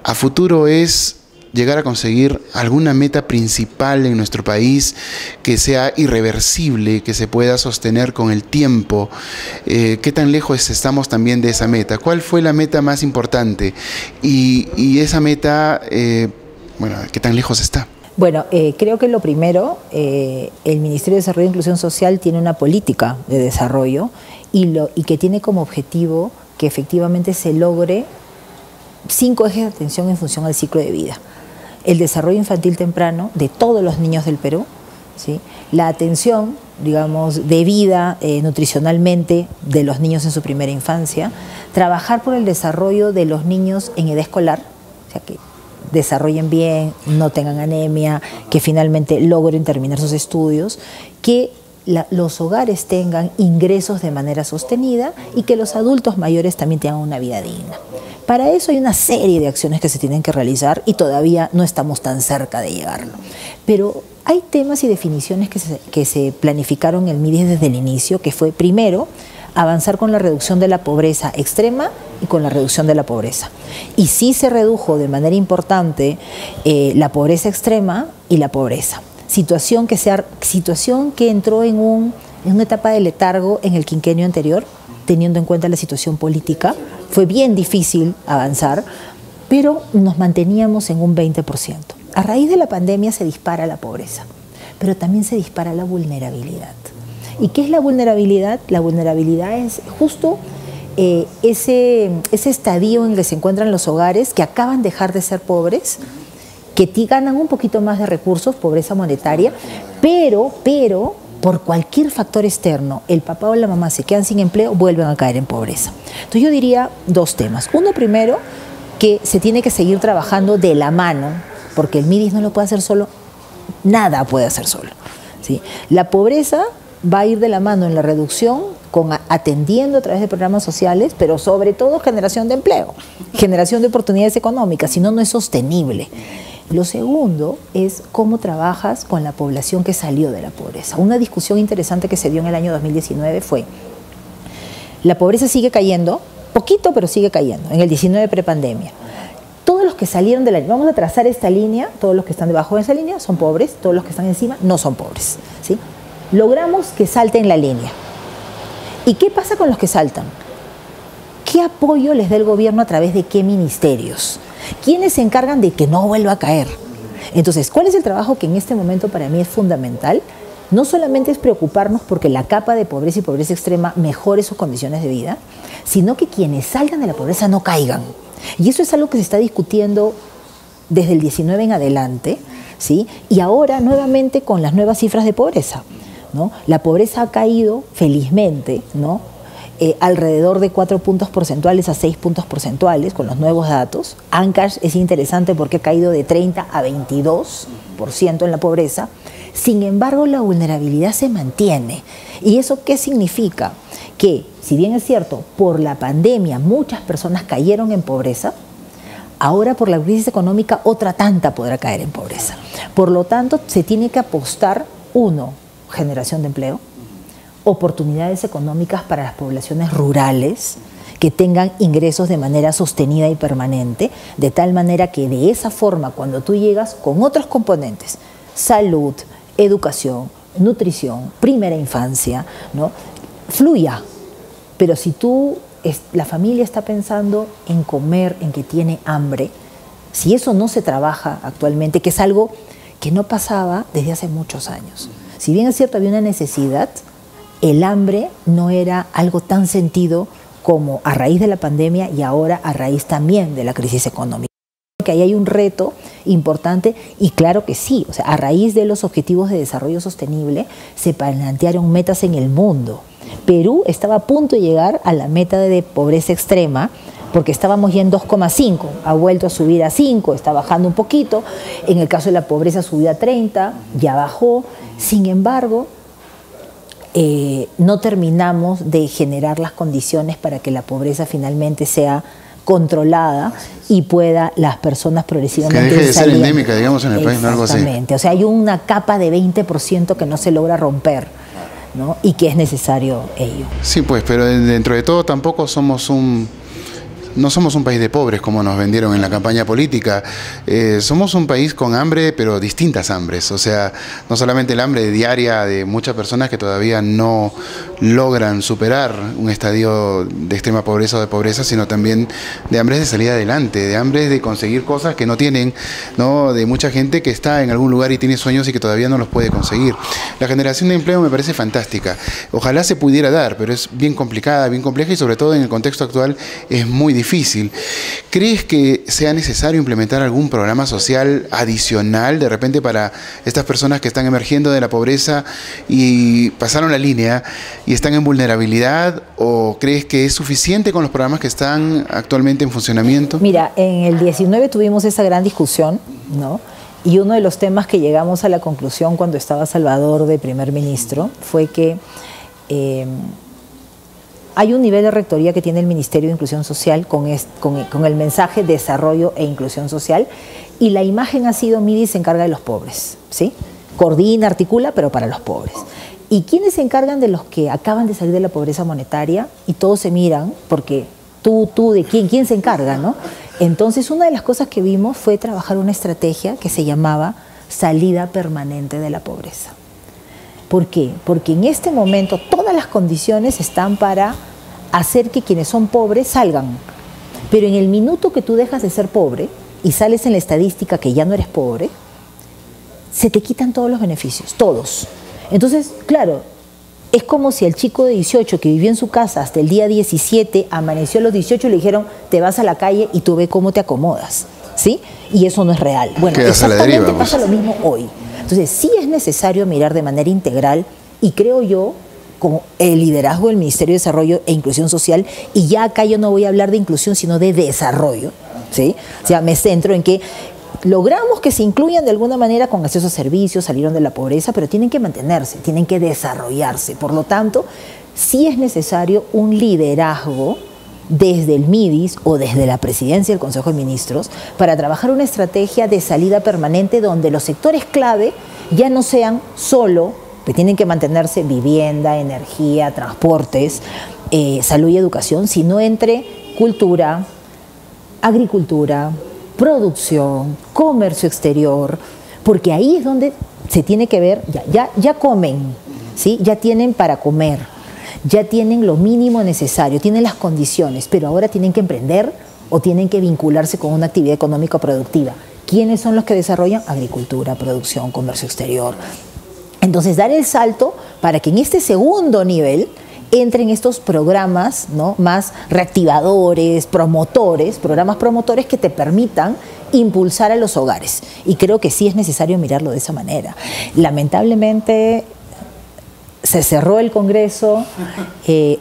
a futuro es llegar a conseguir alguna meta principal en nuestro país que sea irreversible, que se pueda sostener con el tiempo. ¿Qué tan lejos estamos también de esa meta? ¿Cuál fue la meta más importante? Y esa meta, bueno, ¿qué tan lejos está? Bueno, creo que lo primero, el Ministerio de Desarrollo e Inclusión Social tiene una política de desarrollo y que tiene como objetivo que efectivamente se logre 5 ejes de atención en función al ciclo de vida. El desarrollo infantil temprano de todos los niños del Perú, ¿sí? La atención, digamos, debida nutricionalmente de los niños en su primera infancia, trabajar por el desarrollo de los niños en edad escolar, o sea, que desarrollen bien, no tengan anemia, que finalmente logren terminar sus estudios, que los hogares tengan ingresos de manera sostenida y que los adultos mayores también tengan una vida digna. Para eso hay una serie de acciones que se tienen que realizar y todavía no estamos tan cerca de llegarlo. Pero hay temas y definiciones que se planificaron en el MIDIS desde el inicio, que fue primero avanzar con la reducción de la pobreza extrema y con la reducción de la pobreza. Y sí se redujo de manera importante la pobreza extrema y la pobreza. Situación que entró en una etapa de letargo en el quinquenio anterior, teniendo en cuenta la situación política. Fue bien difícil avanzar, pero nos manteníamos en un 20%. A raíz de la pandemia se dispara la pobreza, pero también se dispara la vulnerabilidad. ¿Y qué es la vulnerabilidad? La vulnerabilidad es justo ese estadio en el que se encuentran los hogares que acaban de dejar de ser pobres, que ganan un poquito más de recursos, pobreza monetaria, pero por cualquier factor externo, el papá o la mamá se quedan sin empleo, vuelven a caer en pobreza. Entonces yo diría 2 temas. Uno, primero, que se tiene que seguir trabajando de la mano, porque el MIDIS no lo puede hacer solo, nada puede hacer solo, ¿sí? La pobreza va a ir de la mano en la reducción, atendiendo a través de programas sociales, pero sobre todo generación de empleo, generación de oportunidades económicas, si no, no es sostenible. Lo segundo es cómo trabajas con la población que salió de la pobreza. Una discusión interesante que se dio en el año 2019 fue, la pobreza sigue cayendo, poquito pero sigue cayendo, en el 19 prepandemia. Todos los que salieron de la línea, vamos a trazar esta línea, todos los que están debajo de esa línea son pobres, todos los que están encima no son pobres, ¿sí? Logramos que salten la línea. ¿Y qué pasa con los que saltan? ¿Qué apoyo les da el gobierno a través de qué ministerios? ¿Quiénes se encargan de que no vuelva a caer? Entonces, ¿cuál es el trabajo que en este momento para mí es fundamental? No solamente es preocuparnos porque la capa de pobreza y pobreza extrema mejore sus condiciones de vida, sino que quienes salgan de la pobreza no caigan. Y eso es algo que se está discutiendo desde el 19 en adelante, ¿sí? Y ahora nuevamente con las nuevas cifras de pobreza, ¿no? La pobreza ha caído, felizmente, ¿no? Alrededor de 4 puntos porcentuales a 6 puntos porcentuales con los nuevos datos. Ancash es interesante porque ha caído de 30 a 22% en la pobreza. Sin embargo, la vulnerabilidad se mantiene. ¿Y eso qué significa? Que, si bien es cierto, por la pandemia muchas personas cayeron en pobreza, ahora por la crisis económica otra tanta podrá caer en pobreza. Por lo tanto, se tiene que apostar, uno, generación de empleo, oportunidades económicas para las poblaciones rurales que tengan ingresos de manera sostenida y permanente, de tal manera que de esa forma, cuando tú llegas con otros componentes, salud, educación, nutrición, primera infancia, ¿no? Fluya. Pero si la familia está pensando en comer, en que tiene hambre, si eso no se trabaja actualmente, que es algo que no pasaba desde hace muchos años. Si bien es cierto, había una necesidad, el hambre no era algo tan sentido como a raíz de la pandemia y ahora a raíz también de la crisis económica. Que ahí hay un reto importante y claro que sí, o sea, a raíz de los objetivos de desarrollo sostenible se plantearon metas en el mundo. Perú estaba a punto de llegar a la meta de pobreza extrema porque estábamos ya en 2,5, ha vuelto a subir a 5, está bajando un poquito, en el caso de la pobreza subió a 30, ya bajó, sin embargo, no terminamos de generar las condiciones para que la pobreza finalmente sea controlada y pueda las personas progresivamente que deje de ser endémica, digamos, en el país, ¿no? Algo así. Exactamente, o sea, hay una capa de 20% que no se logra romper, ¿no? Y que es necesario ello. Sí, pues, pero dentro de todo tampoco no somos un país de pobres como nos vendieron en la campaña política. Somos un país con hambre, pero distintas hambres. O sea, no solamente el hambre diaria de muchas personas que todavía no logran superar un estadio de extrema pobreza o de pobreza, sino también de hambres de salir adelante, de hambres de conseguir cosas que no tienen, ¿no? De mucha gente que está en algún lugar y tiene sueños y que todavía no los puede conseguir. La generación de empleo me parece fantástica. Ojalá se pudiera dar, pero es bien complicada, bien compleja y sobre todo en el contexto actual es muy difícil. ¿Crees que sea necesario implementar algún programa social adicional de repente para estas personas que están emergiendo de la pobreza y pasaron la línea y están en vulnerabilidad? ¿O crees que es suficiente con los programas que están actualmente en funcionamiento? Mira, en el 19 tuvimos esa gran discusión, ¿no? Y uno de los temas que llegamos a la conclusión cuando estaba Salvador de primer ministro fue que hay un nivel de rectoría que tiene el Ministerio de Inclusión Social con el mensaje desarrollo e inclusión social y la imagen ha sido MIDI se encarga de los pobres, ¿sí? Coordina, articula, pero para los pobres. ¿Y quiénes se encargan de los que acaban de salir de la pobreza monetaria? Y todos se miran porque tú, ¿de quién se encarga, no? Entonces una de las cosas que vimos fue trabajar una estrategia que se llamaba salida permanente de la pobreza. ¿Por qué? Porque en este momento todas las condiciones están para hacer que quienes son pobres salgan. Pero en el minuto que tú dejas de ser pobre y sales en la estadística que ya no eres pobre, se te quitan todos los beneficios, todos. Entonces, claro, es como si el chico de 18 que vivió en su casa hasta el día 17, amaneció a los 18 y le dijeron, te vas a la calle y tú ve cómo te acomodas, ¿sí? Y eso no es real. Bueno, exactamente pasa lo mismo hoy. Entonces, sí es necesario mirar de manera integral y creo yo, con el liderazgo del Ministerio de Desarrollo e Inclusión Social, y ya acá yo no voy a hablar de inclusión, sino de desarrollo, ¿sí? O sea, me centro en que logramos que se incluyan de alguna manera con acceso a servicios, salieron de la pobreza, pero tienen que mantenerse, tienen que desarrollarse. Por lo tanto, sí es necesario un liderazgo desde el MIDIS o desde la Presidencia del Consejo de Ministros para trabajar una estrategia de salida permanente donde los sectores clave ya no sean solo, que tienen que mantenerse vivienda, energía, transportes, salud y educación, sino entre cultura, agricultura, producción, comercio exterior, porque ahí es donde se tiene que ver, ya comen, ¿sí? Ya tienen para comer, ya tienen lo mínimo necesario, tienen las condiciones, pero ahora tienen que emprender o tienen que vincularse con una actividad económica productiva. ¿Quiénes son los que desarrollan? Agricultura, producción, comercio exterior. Entonces, dar el salto para que en este segundo nivel entren estos programas, ¿no? Más reactivadores, promotores, programas promotores que te permitan impulsar a los hogares. Y creo que sí es necesario mirarlo de esa manera. Lamentablemente se cerró el Congreso,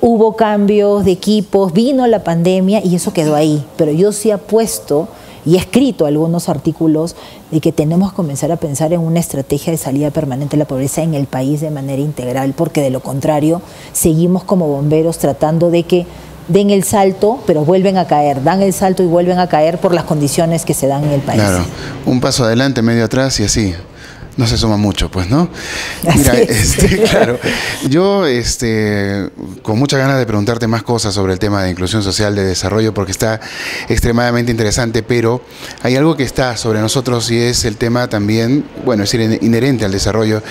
hubo cambios de equipos, vino la pandemia y eso quedó ahí. Pero yo sí apuesto y he escrito algunos artículos de que tenemos que comenzar a pensar en una estrategia de salida permanente de la pobreza en el país de manera integral, porque de lo contrario seguimos como bomberos tratando de que den el salto, pero vuelven a caer, dan el salto y vuelven a caer por las condiciones que se dan en el país. Claro, un paso adelante, medio atrás y así. no se suma mucho, pues, ¿no? Mira, claro, yo con muchas ganas de preguntarte más cosas sobre el tema de inclusión social, de desarrollo, porque está extremadamente interesante, pero hay algo que está sobre nosotros y es el tema también, bueno, es decir, inherente al desarrollo,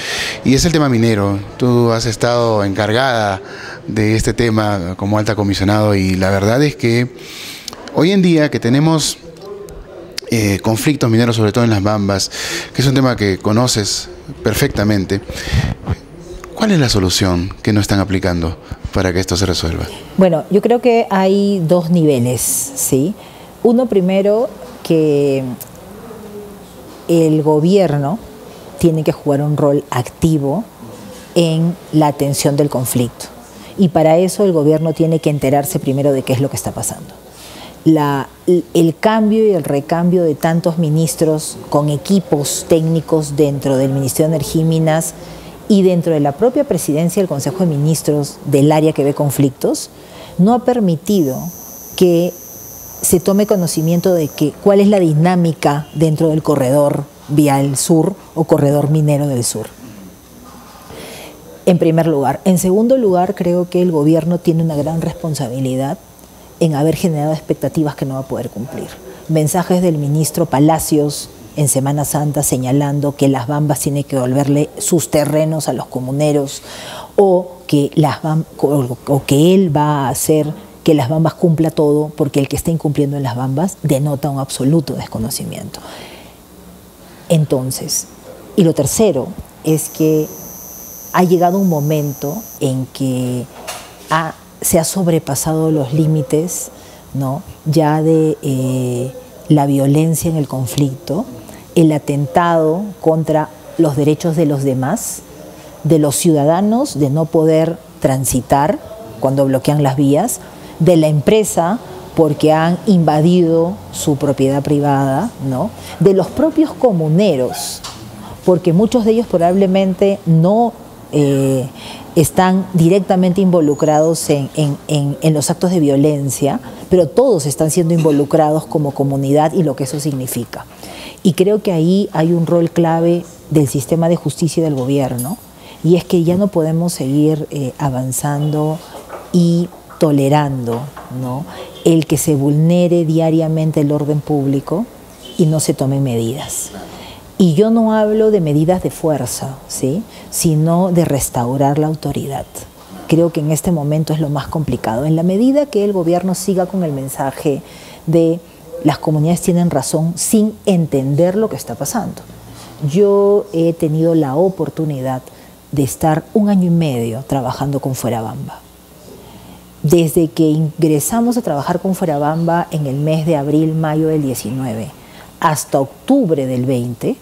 y es el tema minero. Tú has estado encargada de este tema como alta comisionado, y la verdad es que hoy en día que tenemos conflictos mineros, sobre todo en las Bambas, que es un tema que conoces perfectamente, ¿cuál es la solución que no están aplicando para que esto se resuelva? Bueno, yo creo que hay dos niveles, ¿sí? Uno, primero, que el gobierno tiene que jugar un rol activo en la atención del conflicto, y para eso el gobierno tiene que enterarse primero de qué es lo que está pasando. El cambio y el recambio de tantos ministros con equipos técnicos dentro del Ministerio de Energía y Minas y dentro de la propia presidencia del Consejo de Ministros del área que ve conflictos, no ha permitido que se tome conocimiento de cuál es la dinámica dentro del corredor vial sur o corredor minero del sur. En primer lugar. En segundo lugar, creo que el gobierno tiene una gran responsabilidad en haber generado expectativas que no va a poder cumplir. Mensajes del ministro Palacios en Semana Santa señalando que las Bambas tienen que devolverle sus terrenos a los comuneros, o que él va a hacer que las Bambas cumpla todo, porque el que está incumpliendo en las Bambas denota un absoluto desconocimiento. Entonces, y lo tercero es que ha llegado un momento en que se ha sobrepasado los límites, ¿no?, ya de la violencia en el conflicto, el atentado contra los derechos de los demás, de los ciudadanos de no poder transitar cuando bloquean las vías, de la empresa porque han invadido su propiedad privada, ¿no?, de los propios comuneros, porque muchos de ellos probablemente no están directamente involucrados en los actos de violencia, pero todos están siendo involucrados como comunidad y lo que eso significa. Y creo que ahí hay un rol clave del sistema de justicia y del gobierno, y es que ya no podemos seguir avanzando y tolerando, ¿no?, el que se vulnere diariamente el orden público y no se tomen medidas. Y yo no hablo de medidas de fuerza, ¿sí?, sino de restaurar la autoridad. Creo que en este momento es lo más complicado. En la medida que el gobierno siga con el mensaje de las comunidades tienen razón sin entender lo que está pasando. Yo he tenido la oportunidad de estar 1 año y medio trabajando con Fuerabamba. Desde que ingresamos a trabajar con Fuerabamba en el mes de abril, mayo del 19, hasta octubre del 20,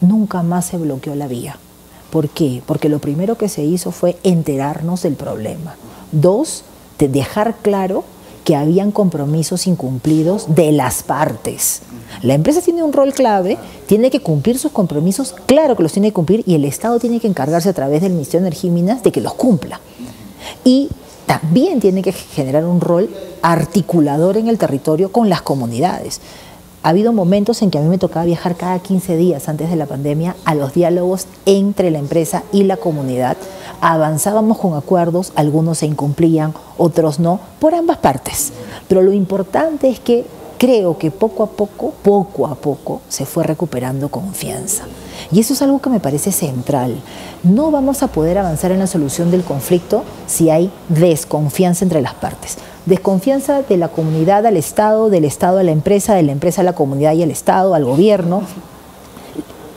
nunca más se bloqueó la vía. ¿Por qué? Porque lo primero que se hizo fue enterarnos del problema. 2, de dejar claro que habían compromisos incumplidos de las partes. La empresa tiene un rol clave, tiene que cumplir sus compromisos, claro que los tiene que cumplir, y el Estado tiene que encargarse a través del Ministerio de Energía y Minas de que los cumpla. Y también tiene que generar un rol articulador en el territorio con las comunidades. Ha habido momentos en que a mí me tocaba viajar cada 15 días antes de la pandemia a los diálogos entre la empresa y la comunidad. Avanzábamos con acuerdos, algunos se incumplían, otros no, por ambas partes. Pero lo importante es que creo que poco a poco se fue recuperando confianza. Y eso es algo que me parece central. No vamos a poder avanzar en la solución del conflicto si hay desconfianza entre las partes. Desconfianza de la comunidad al Estado, del Estado a la empresa, de la empresa a la comunidad y al Estado, al gobierno.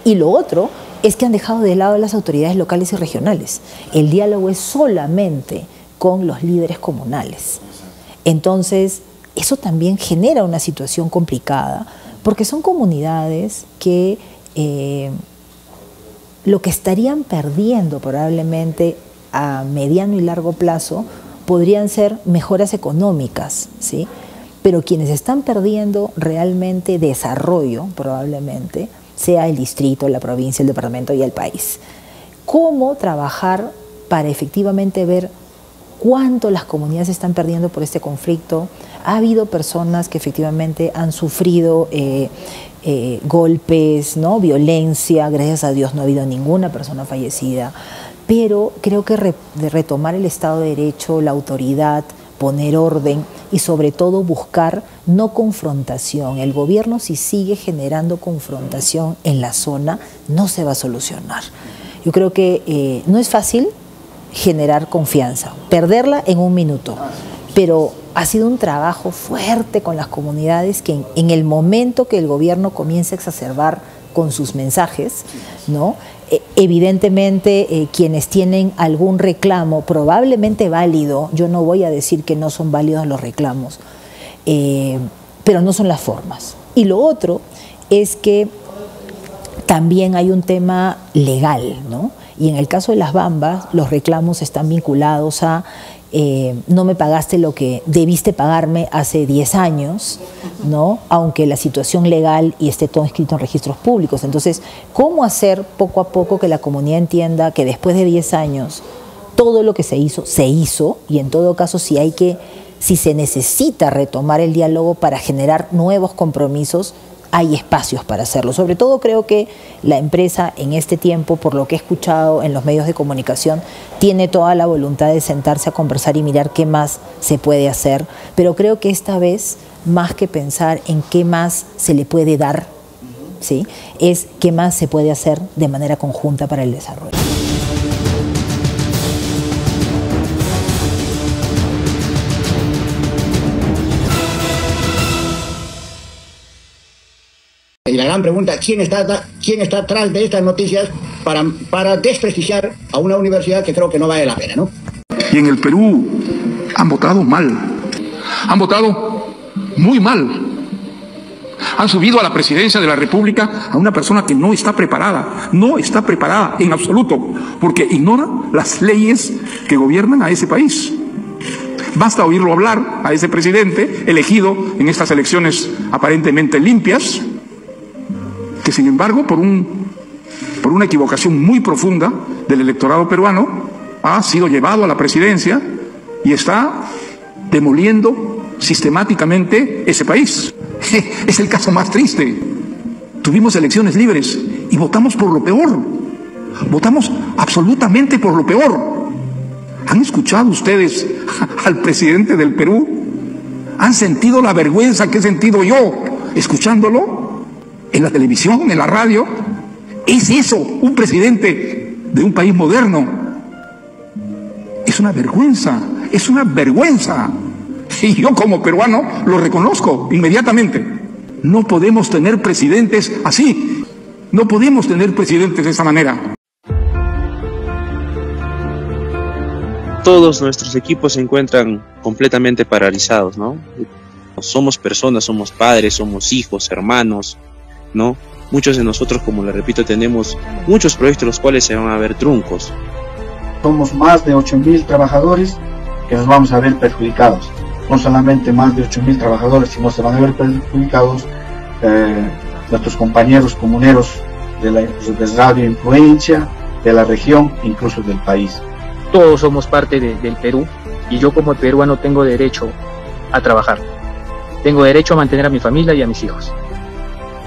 Y lo otro es que han dejado de lado a las autoridades locales y regionales. El diálogo es solamente con los líderes comunales. Entonces, eso también genera una situación complicada, porque son comunidades que lo que estarían perdiendo probablemente a mediano y largo plazo podrían ser mejoras económicas, ¿sí? Pero quienes están perdiendo realmente desarrollo probablemente sea el distrito, la provincia, el departamento y el país. ¿Cómo trabajar para efectivamente ver cuánto las comunidades están perdiendo por este conflicto? Ha habido personas que efectivamente han sufrido golpes, ¿no? Violencia. Gracias a Dios no ha habido ninguna persona fallecida. Pero creo que de retomar el Estado de Derecho, la autoridad, poner orden y sobre todo buscar no confrontación. El gobierno, si sigue generando confrontación en la zona, no se va a solucionar. Yo creo que no es fácil generar confianza, perderla en un minuto, pero ha sido un trabajo fuerte con las comunidades que en el momento que el gobierno comienza a exacerbar con sus mensajes, ¿no? Evidentemente quienes tienen algún reclamo probablemente válido, yo no voy a decir que no son válidos los reclamos, pero no son las formas. Y lo otro es que también hay un tema legal, ¿no? Y en el caso de las Bambas, los reclamos están vinculados a no me pagaste lo que debiste pagarme hace 10 años, ¿no? Aunque la situación legal y esté todo escrito en registros públicos. Entonces, ¿cómo hacer poco a poco que la comunidad entienda que después de 10 años todo lo que se hizo, y en todo caso si se necesita retomar el diálogo para generar nuevos compromisos, hay espacios para hacerlo. Sobre todo creo que la empresa en este tiempo, por lo que he escuchado en los medios de comunicación, tiene toda la voluntad de sentarse a conversar y mirar qué más se puede hacer. Pero creo que esta vez, más que pensar en qué más se le puede dar, ¿sí?, es qué más se puede hacer de manera conjunta para el desarrollo. Y la gran pregunta, ¿quién está atrás de estas noticias para desprestigiar a una universidad que creo que no vale la pena, ¿no? Y en el Perú han votado mal, han votado muy mal. Han subido a la presidencia de la República a una persona que no está preparada en absoluto, porque ignora las leyes que gobiernan a ese país. Basta oírlo hablar a ese presidente elegido en estas elecciones aparentemente limpias, que sin embargo, por una equivocación muy profunda del electorado peruano, ha sido llevado a la presidencia y está demoliendo sistemáticamente ese país. Es el caso más triste. Tuvimos elecciones libres y votamos por lo peor. Votamos absolutamente por lo peor. ¿Han escuchado ustedes al presidente del Perú? ¿Han sentido la vergüenza que he sentido yo escuchándolo? En la televisión, en la radio. ¿Es eso un presidente de un país moderno? Es una vergüenza, es una vergüenza. Y yo como peruano lo reconozco inmediatamente. No podemos tener presidentes así. No podemos tener presidentes de esa manera. Todos nuestros equipos se encuentran completamente paralizados, ¿no? Somos personas, somos padres, somos hijos, hermanos, ¿no? Muchos de nosotros, como le repito, tenemos muchos proyectos los cuales se van a ver truncos. Somos más de 8.000 trabajadores que nos vamos a ver perjudicados. No solamente más de 8.000 trabajadores, sino se van a ver perjudicados nuestros compañeros comuneros de Radio Influencia, de la región, incluso del país. Todos somos parte del Perú y yo como peruano tengo derecho a trabajar. Tengo derecho a mantener a mi familia y a mis hijos.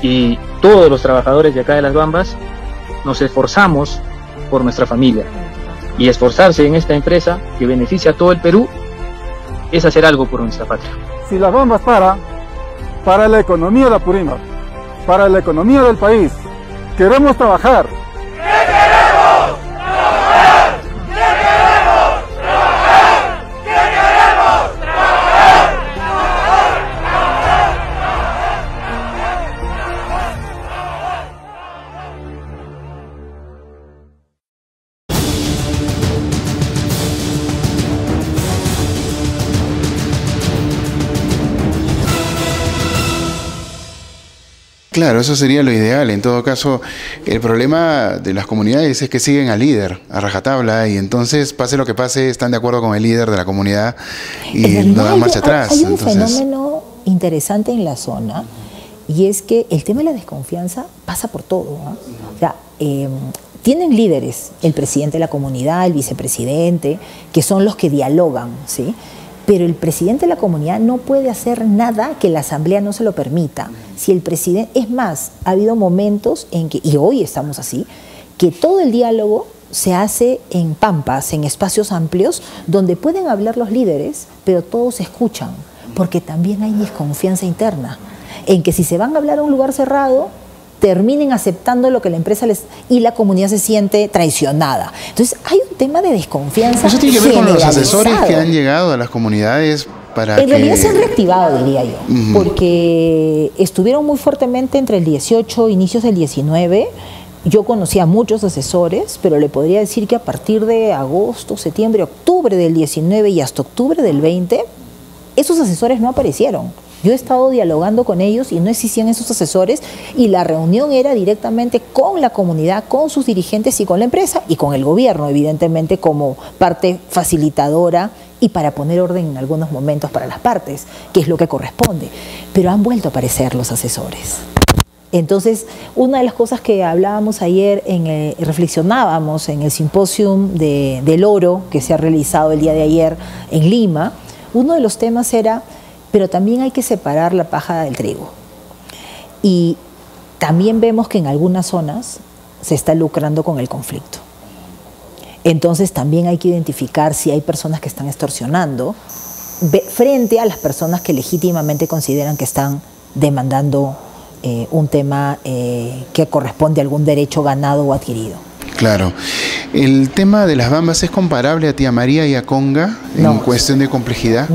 Y todos los trabajadores de acá de Las Bambas nos esforzamos por nuestra familia. Y esforzarse en esta empresa que beneficia a todo el Perú es hacer algo por nuestra patria. Si Las Bambas para la economía de Apurímac, para la economía del país, queremos trabajar. ¿Qué queremos? ¡Trabajar! ¿Qué queremos? ¡Trabajar! ¿Qué queremos? ¡Trabajar! Claro, eso sería lo ideal. En todo caso, el problema de las comunidades es que siguen al líder a rajatabla y entonces, pase lo que pase, están de acuerdo con el líder de la comunidad y no dan marcha atrás. Hay un fenómeno interesante en la zona y es que el tema de la desconfianza pasa por todo, ¿no? O sea, tienen líderes, el presidente de la comunidad, el vicepresidente, que son los que dialogan, ¿sí? pero el presidente de la comunidad no puede hacer nada que la asamblea no se lo permita. Si el presidente, es más, ha habido momentos en que, y hoy estamos así, que todo el diálogo se hace en pampas, en espacios amplios, donde pueden hablar los líderes, pero todos escuchan, porque también hay desconfianza interna, en que si se van a hablar a un lugar cerrado, terminen aceptando lo que la empresa les... y la comunidad se siente traicionada. Entonces hay un tema de desconfianza. Eso tiene que ver con los asesores que han llegado a las comunidades para en realidad se han reactivado, diría yo, porque estuvieron muy fuertemente entre el 18 e inicios del 19. Yo conocía a muchos asesores, pero le podría decir que a partir de agosto, septiembre, octubre del 19 y hasta octubre del 20, esos asesores no aparecieron. Yo he estado dialogando con ellos y no existían esos asesores, y la reunión era directamente con la comunidad, con sus dirigentes y con la empresa y con el gobierno, evidentemente como parte facilitadora y para poner orden en algunos momentos para las partes, que es lo que corresponde. Pero han vuelto a aparecer los asesores. Entonces, una de las cosas que hablábamos ayer, reflexionábamos en el simposium del oro que se ha realizado el día de ayer en Lima, uno de los temas era, pero también hay que separar la paja del trigo. Y también vemos que en algunas zonas se está lucrando con el conflicto. Entonces también hay que identificar si hay personas que están extorsionando frente a las personas que legítimamente consideran que están demandando un tema que corresponde a algún derecho ganado o adquirido. Claro. ¿El tema de las bambas es comparable a Tía María y a Conga en cuestión de complejidad?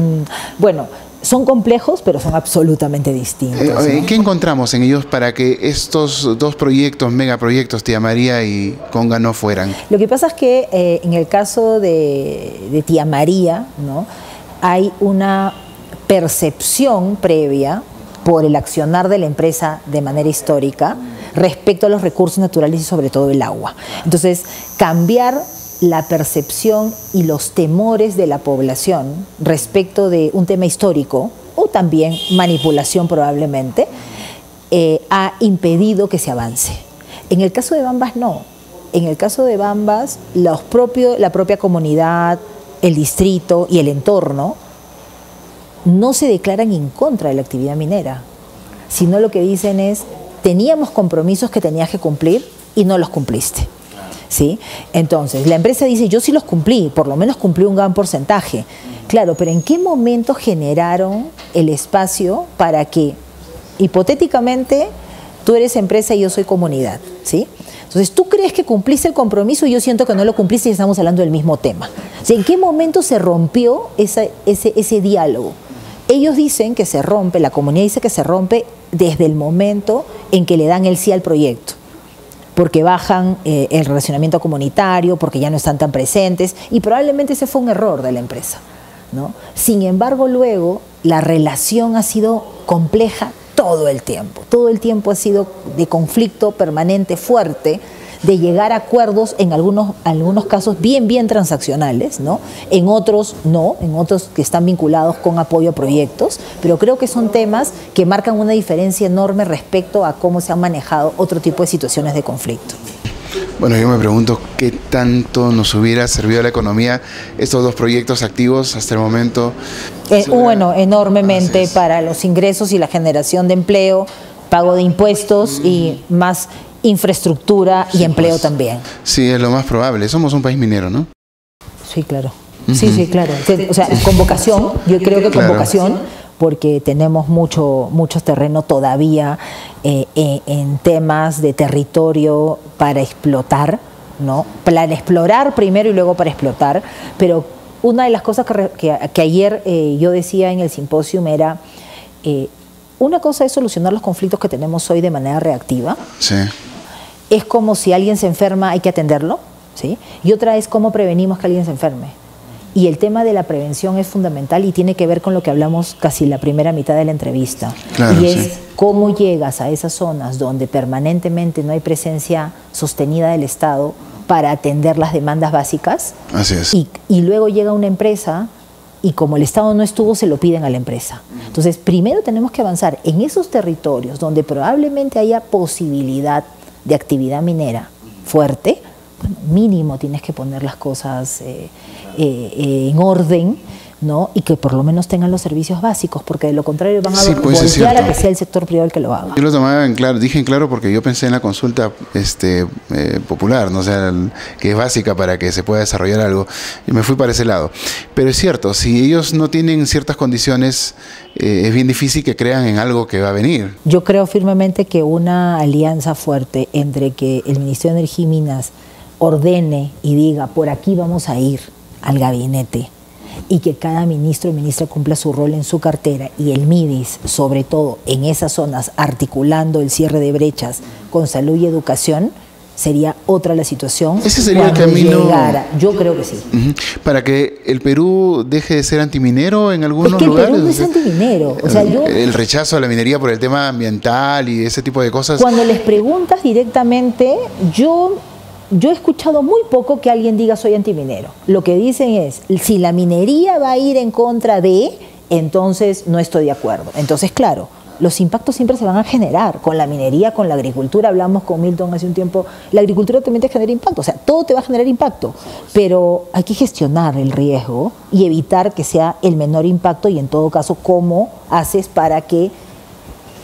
Bueno, son complejos, pero son absolutamente distintos. ¿No? ¿Qué encontramos en ellos para que estos dos proyectos, megaproyectos, Tía María y Conga, no fueran? Lo que pasa es que en el caso de Tía María, ¿no?, hay una percepción previa por el accionar de la empresa de manera histórica respecto a los recursos naturales y sobre todo el agua. Entonces, cambiar la percepción y los temores de la población respecto de un tema histórico, o también manipulación probablemente, ha impedido que se avance. En el caso de Bambas no. En el caso de Bambas, la propia comunidad, el distrito y el entorno no se declaran en contra de la actividad minera, sino lo que dicen es, teníamos compromisos que tenías que cumplir y no los cumpliste. ¿Sí? Entonces, la empresa dice, yo sí los cumplí, por lo menos cumplí un gran porcentaje. Claro, pero ¿en qué momento generaron el espacio para que, hipotéticamente, tú eres empresa y yo soy comunidad? ¿Sí? Entonces, tú crees que cumpliste el compromiso y yo siento que no lo cumpliste y estamos hablando del mismo tema. O sea, ¿en qué momento se rompió ese diálogo? Ellos dicen que se rompe, la comunidad dice que se rompe desde el momento en que le dan el sí al proyecto, porque bajan el relacionamiento comunitario, porque ya no están tan presentes, y probablemente ese fue un error de la empresa, ¿no? Sin embargo, luego la relación ha sido compleja todo el tiempo ha sido de conflicto permanente, fuerte, de llegar a acuerdos en algunos casos bien transaccionales, ¿no? En otros no, en otros que están vinculados con apoyo a proyectos, pero creo que son temas que marcan una diferencia enorme respecto a cómo se han manejado otro tipo de situaciones de conflicto. Bueno, yo me pregunto qué tanto nos hubiera servido a la economía estos dos proyectos activos hasta el momento. Bueno, enormemente para los ingresos y la generación de empleo, pago de impuestos y más infraestructura y empleo también. Sí, es lo más probable. Somos un país minero, ¿no? Sí, claro. Sí, claro. O sea, con vocación, yo creo que con vocación, porque tenemos mucho terreno todavía en temas de territorio para explotar, ¿no? Para explorar primero y luego para explotar. Pero una de las cosas que ayer yo decía en el simposium era, una cosa es solucionar los conflictos que tenemos hoy de manera reactiva. Sí. Es como si alguien se enferma, hay que atenderlo, ¿sí? Y otra es cómo prevenimos que alguien se enferme. Y el tema de la prevención es fundamental y tiene que ver con lo que hablamos casi la primera mitad de la entrevista. Claro, y es cómo llegas a esas zonas donde permanentemente no hay presencia sostenida del Estado para atender las demandas básicas. Así es. Y luego llega una empresa y como el Estado no estuvo, se lo piden a la empresa. Entonces, primero tenemos que avanzar en esos territorios donde probablemente haya posibilidad de actividad minera fuerte. Bueno, mínimo tienes que poner las cosas en orden ¿no? Y que por lo menos tengan los servicios básicos, porque de lo contrario van a voltear a que sea el sector privado el que lo haga. Yo lo tomaba en claro, dije en claro porque yo pensé en la consulta popular, ¿no? O sea, que es básica para que se pueda desarrollar algo, y me fui para ese lado. Pero es cierto, si ellos no tienen ciertas condiciones, es bien difícil que crean en algo que va a venir. Yo creo firmemente que una alianza fuerte entre que el Ministerio de Energía y Minas ordene y diga, por aquí vamos a ir al gabinete, y que cada ministro o ministra cumpla su rol en su cartera, y el MIDIS, sobre todo en esas zonas, articulando el cierre de brechas con salud y educación, sería otra la situación. Ese sería el camino. Yo creo que sí. Para que el Perú deje de ser antiminero en algunos lugares. El Perú no es antiminero. O sea, el rechazo a la minería por el tema ambiental y ese tipo de cosas. Cuando les preguntas directamente, yo he escuchado muy poco que alguien diga soy antiminero. Lo que dicen es, si la minería va a ir en contra de, entonces no estoy de acuerdo. Entonces, claro, los impactos siempre se van a generar con la minería, con la agricultura. Hablamos con Milton hace un tiempo, la agricultura también te genera impacto, o sea, todo te va a generar impacto, pero hay que gestionar el riesgo y evitar que sea el menor impacto, y en todo caso, ¿cómo haces para que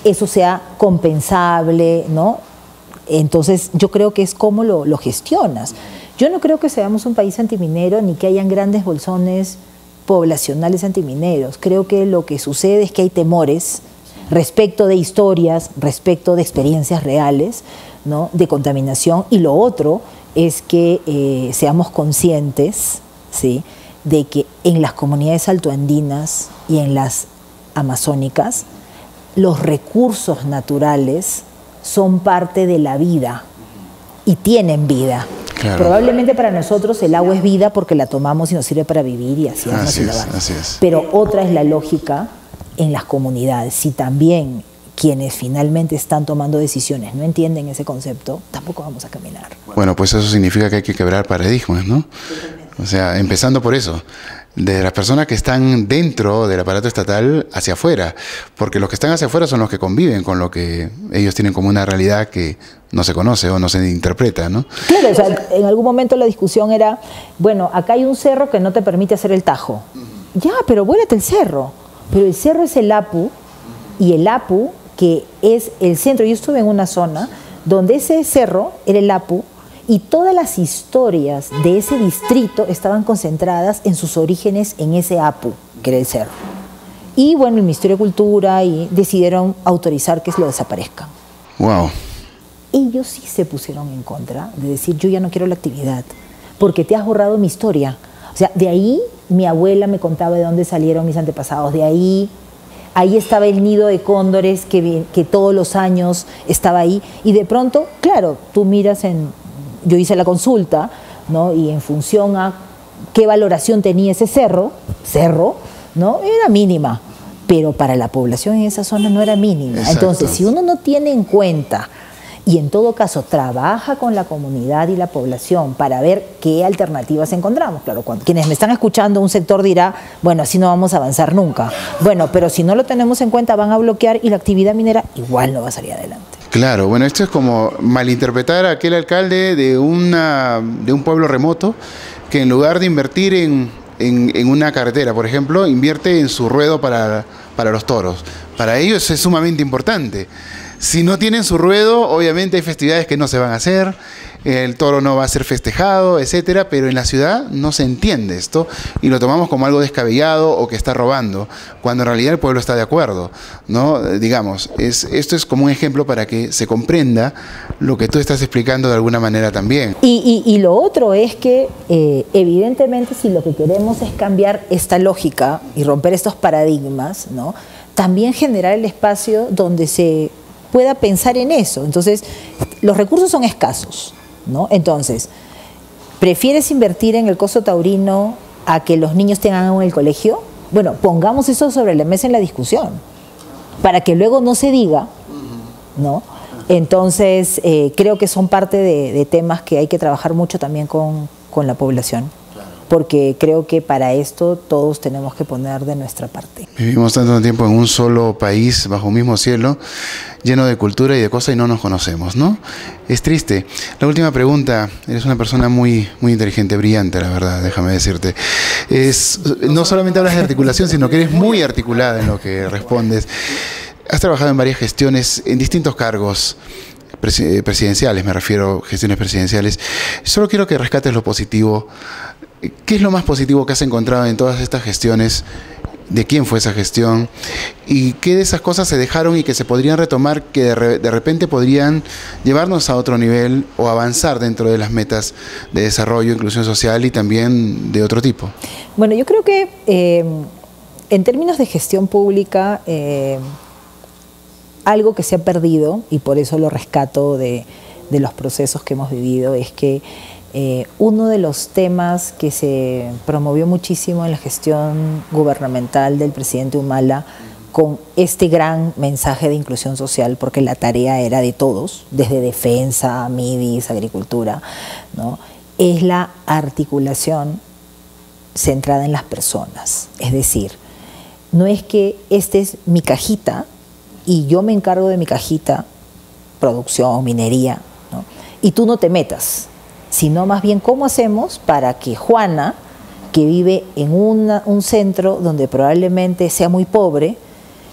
eso sea compensable, ¿no? Entonces, yo creo que es cómo lo gestionas. Yo no creo que seamos un país antiminero ni que hayan grandes bolsones poblacionales antimineros. Creo que lo que sucede es que hay temores respecto de historias, respecto de experiencias reales, ¿no? De contaminación, y lo otro es que seamos conscientes, ¿sí?, de que en las comunidades altoandinas y en las amazónicas los recursos naturales son parte de la vida y tienen vida. Claro. Probablemente para nosotros el agua es vida porque la tomamos y nos sirve para vivir y así es. Pero otra es la lógica en las comunidades. Si también quienes finalmente están tomando decisiones no entienden ese concepto, tampoco vamos a caminar. Bueno, pues eso significa que hay que quebrar paradigmas, ¿no? O sea, empezando por eso, de las personas que están dentro del aparato estatal hacia afuera, porque los que están hacia afuera son los que conviven con lo que ellos tienen como una realidad que no se conoce o no se interpreta, ¿no? Claro, o sea, en algún momento la discusión era, bueno, acá hay un cerro que no te permite hacer el tajo. Ya, pero vuélate el cerro. Pero el cerro es el Apu, y el Apu, que es el centro. Yo estuve en una zona donde ese cerro era el Apu, y todas las historias de ese distrito estaban concentradas en sus orígenes en ese Apu, que era el cerro. Y bueno, el Ministerio de Cultura decidieron autorizar que lo desaparezcan. Wow. Ellos sí se pusieron en contra de decir, yo ya no quiero la actividad, porque te has borrado mi historia. O sea, de ahí mi abuela me contaba de dónde salieron mis antepasados, de ahí estaba el nido de cóndores que todos los años estaba ahí, y de pronto, claro, tú miras yo hice la consulta, ¿no? Y en función a qué valoración tenía ese cerro, ¿no? Era mínima, pero para la población en esa zona no era mínima. Exacto. Entonces, si uno no tiene en cuenta y en todo caso trabaja con la comunidad y la población para ver qué alternativas encontramos. Claro, quienes me están escuchando, un sector dirá, bueno, así no vamos a avanzar nunca. Bueno, pero si no lo tenemos en cuenta van a bloquear y la actividad minera igual no va a salir adelante. Claro, bueno, esto es como malinterpretar a aquel alcalde de un pueblo remoto que en lugar de invertir en una carretera, por ejemplo, invierte en su ruedo para los toros. Para ellos es sumamente importante. Si no tienen su ruedo, obviamente hay festividades que no se van a hacer, el toro no va a ser festejado, etcétera, pero en la ciudad no se entiende esto y lo tomamos como algo descabellado o que está robando, cuando en realidad el pueblo está de acuerdo, ¿no? Digamos, esto es como un ejemplo para que se comprenda lo que tú estás explicando de alguna manera también. Y lo otro es que evidentemente si lo que queremos es cambiar esta lógica y romper estos paradigmas, ¿no? También generar el espacio donde se pueda pensar en eso. Entonces, los recursos son escasos, ¿no? Entonces, ¿prefieres invertir en el coso taurino a que los niños tengan algo en el colegio? Bueno, pongamos eso sobre la mesa en la discusión, para que luego no se diga, ¿no? Entonces, creo que son parte de temas que hay que trabajar mucho también con la población. Claro. porque creo que para esto todos tenemos que poner de nuestra parte. Vivimos tanto tiempo en un solo país, bajo un mismo cielo, lleno de cultura y de cosas, y no nos conocemos, ¿no? Es triste. La última pregunta, eres una persona muy inteligente, brillante, la verdad, déjame decirte. No solamente hablas de articulación, sino que eres muy articulada en lo que respondes. Has trabajado en varias gestiones, en distintos cargos presidenciales, me refiero a gestiones presidenciales. Solo quiero que rescates lo positivo. ¿Qué es lo más positivo que has encontrado en todas estas gestiones? ¿De quién fue esa gestión? ¿Y qué de esas cosas se dejaron y que se podrían retomar, que de repente podrían llevarnos a otro nivel o avanzar dentro de las metas de desarrollo, inclusión social y también de otro tipo? Bueno, yo creo que en términos de gestión pública, algo que se ha perdido, y por eso lo rescato de los procesos que hemos vivido, es que uno de los temas que se promovió muchísimo en la gestión gubernamental del presidente Humala, con este gran mensaje de inclusión social, porque la tarea era de todos, desde defensa, MIDIS, agricultura, ¿no?, es la articulación centrada en las personas. Es decir, no es que esta es mi cajita y yo me encargo de mi cajita, producción, minería, ¿no?, y tú no te metas, sino más bien cómo hacemos para que Juana, que vive en un centro donde probablemente sea muy pobre,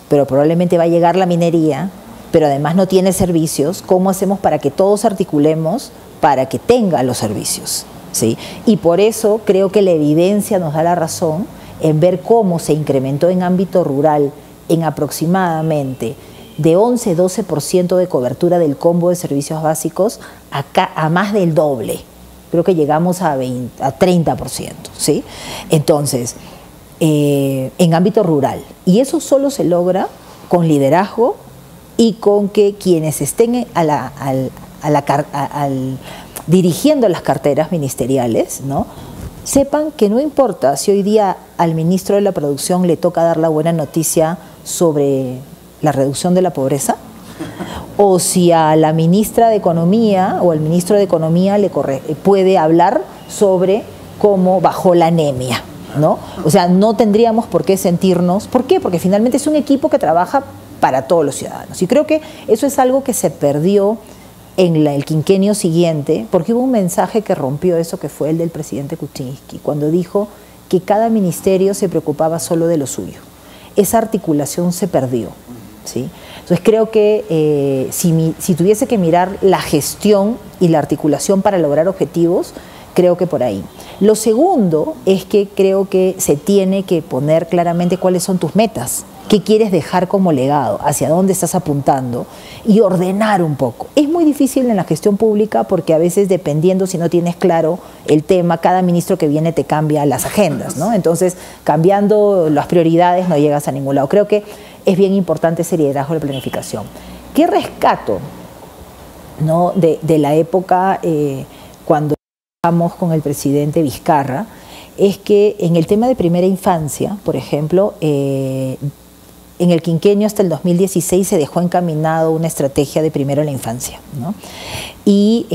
pero probablemente va a llegar la minería, pero además no tiene servicios, cómo hacemos para que todos articulemos para que tenga los servicios, ¿sí? Y por eso creo que la evidencia nos da la razón en ver cómo se incrementó en ámbito rural en aproximadamente de 11-12% de cobertura del combo de servicios básicos a más del doble. Creo que llegamos a 30%, ¿sí? Entonces, en ámbito rural. Y eso solo se logra con liderazgo y con que quienes estén dirigiendo las carteras ministeriales, ¿no?, sepan que no importa si hoy día al ministro de la Producción le toca dar la buena noticia sobre la reducción de la pobreza, o si a la ministra de Economía o al ministro de Economía puede hablar sobre cómo bajó la anemia, ¿no? O sea, no tendríamos por qué sentirnos... ¿Por qué? Porque finalmente es un equipo que trabaja para todos los ciudadanos. Y creo que eso es algo que se perdió en el quinquenio siguiente, porque hubo un mensaje que rompió eso, que fue el del presidente Kuczynski, cuando dijo que cada ministerio se preocupaba solo de lo suyo. Esa articulación se perdió, ¿sí? Entonces creo que si tuviese que mirar la gestión y la articulación para lograr objetivos, creo que por ahí. Lo segundo es que creo que se tiene que poner claramente cuáles son tus metas, qué quieres dejar como legado, hacia dónde estás apuntando y ordenar un poco. Es muy difícil en la gestión pública porque a veces, dependiendo si no tienes claro el tema, cada ministro que viene te cambia las agendas, ¿no? Entonces, cambiando las prioridades no llegas a ningún lado. Creo que es bien importante ese liderazgo de planificación. ¿Qué rescato, ¿no?, de la época cuando trabajamos con el presidente Vizcarra? Es que en el tema de primera infancia, por ejemplo, en el quinquenio hasta el 2016 se dejó encaminado una estrategia de primero en la infancia, ¿no? Y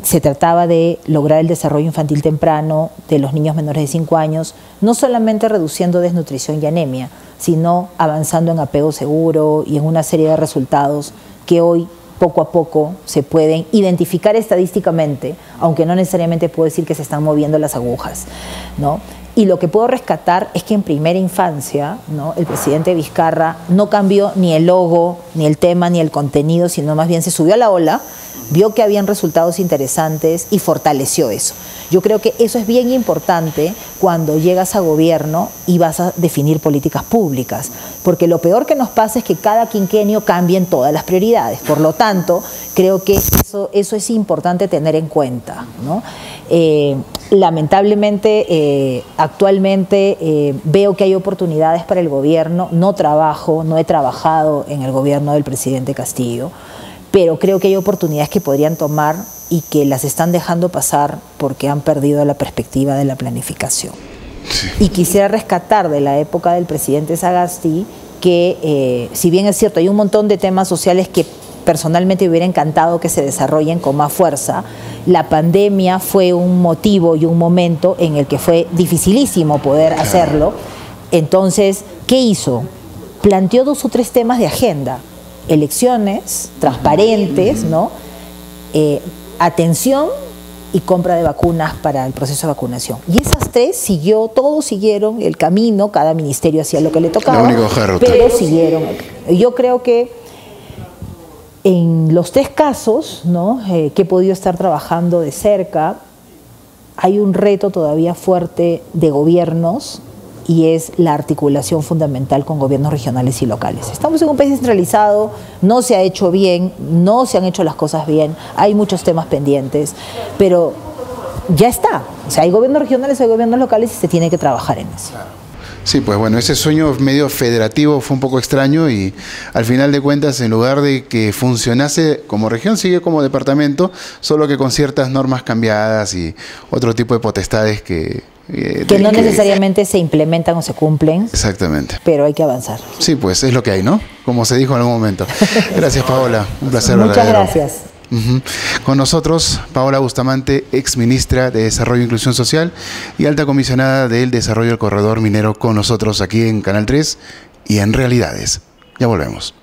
se trataba de lograr el desarrollo infantil temprano de los niños menores de 5 años, no solamente reduciendo desnutrición y anemia, sino avanzando en apego seguro y en una serie de resultados que hoy poco a poco se pueden identificar estadísticamente, aunque no necesariamente puedo decir que se están moviendo las agujas, ¿no? Y lo que puedo rescatar es que en primera infancia, ¿no?, el presidente Vizcarra no cambió ni el logo, ni el tema, ni el contenido, sino más bien se subió a la ola, vio que habían resultados interesantes y fortaleció eso. Yo creo que eso es bien importante cuando llegas a gobierno y vas a definir políticas públicas, porque lo peor que nos pasa es que cada quinquenio cambien todas las prioridades. Por lo tanto, creo que eso es importante tener en cuenta, ¿no? Lamentablemente, actualmente veo que hay oportunidades para el gobierno. No he trabajado en el gobierno del presidente Castillo, pero creo que hay oportunidades que podrían tomar y que las están dejando pasar porque han perdido la perspectiva de la planificación. Sí. Y quisiera rescatar de la época del presidente Sagasti que, si bien es cierto, hay un montón de temas sociales que personalmente me hubiera encantado que se desarrollen con más fuerza, La pandemia fue un motivo y un momento en el que fue dificilísimo poder hacerlo. Entonces, ¿qué hizo? Planteó 2 o 3 temas de agenda. Elecciones transparentes, ¿no? Atención y compra de vacunas para el proceso de vacunación. Y esas 3 todos siguieron el camino, cada ministerio hacía lo que le tocaba, pero siguieron. Yo creo que en los 3 casos, ¿no? Que he podido estar trabajando de cerca, hay un reto todavía fuerte de gobiernos, y es la articulación fundamental con gobiernos regionales y locales. Estamos en un país descentralizado, no se ha hecho bien, no se han hecho las cosas bien, hay muchos temas pendientes, pero ya está. O sea, hay gobiernos regionales, hay gobiernos locales y se tiene que trabajar en eso. Sí, pues bueno, ese sueño medio federativo fue un poco extraño y al final de cuentas, en lugar de que funcionase como región, sigue como departamento, solo que con ciertas normas cambiadas y otro tipo de potestades que no necesariamente se implementan o se cumplen. Exactamente. Pero hay que avanzar. Sí, pues es lo que hay, ¿no? Como se dijo en algún momento. Gracias, Paola. Un placer. Muchas gracias. Con nosotros, Paola Bustamante, ex ministra de Desarrollo e Inclusión Social y alta comisionada del Desarrollo del Corredor Minero, con nosotros aquí en Canal 3 y en Realidades. Ya volvemos.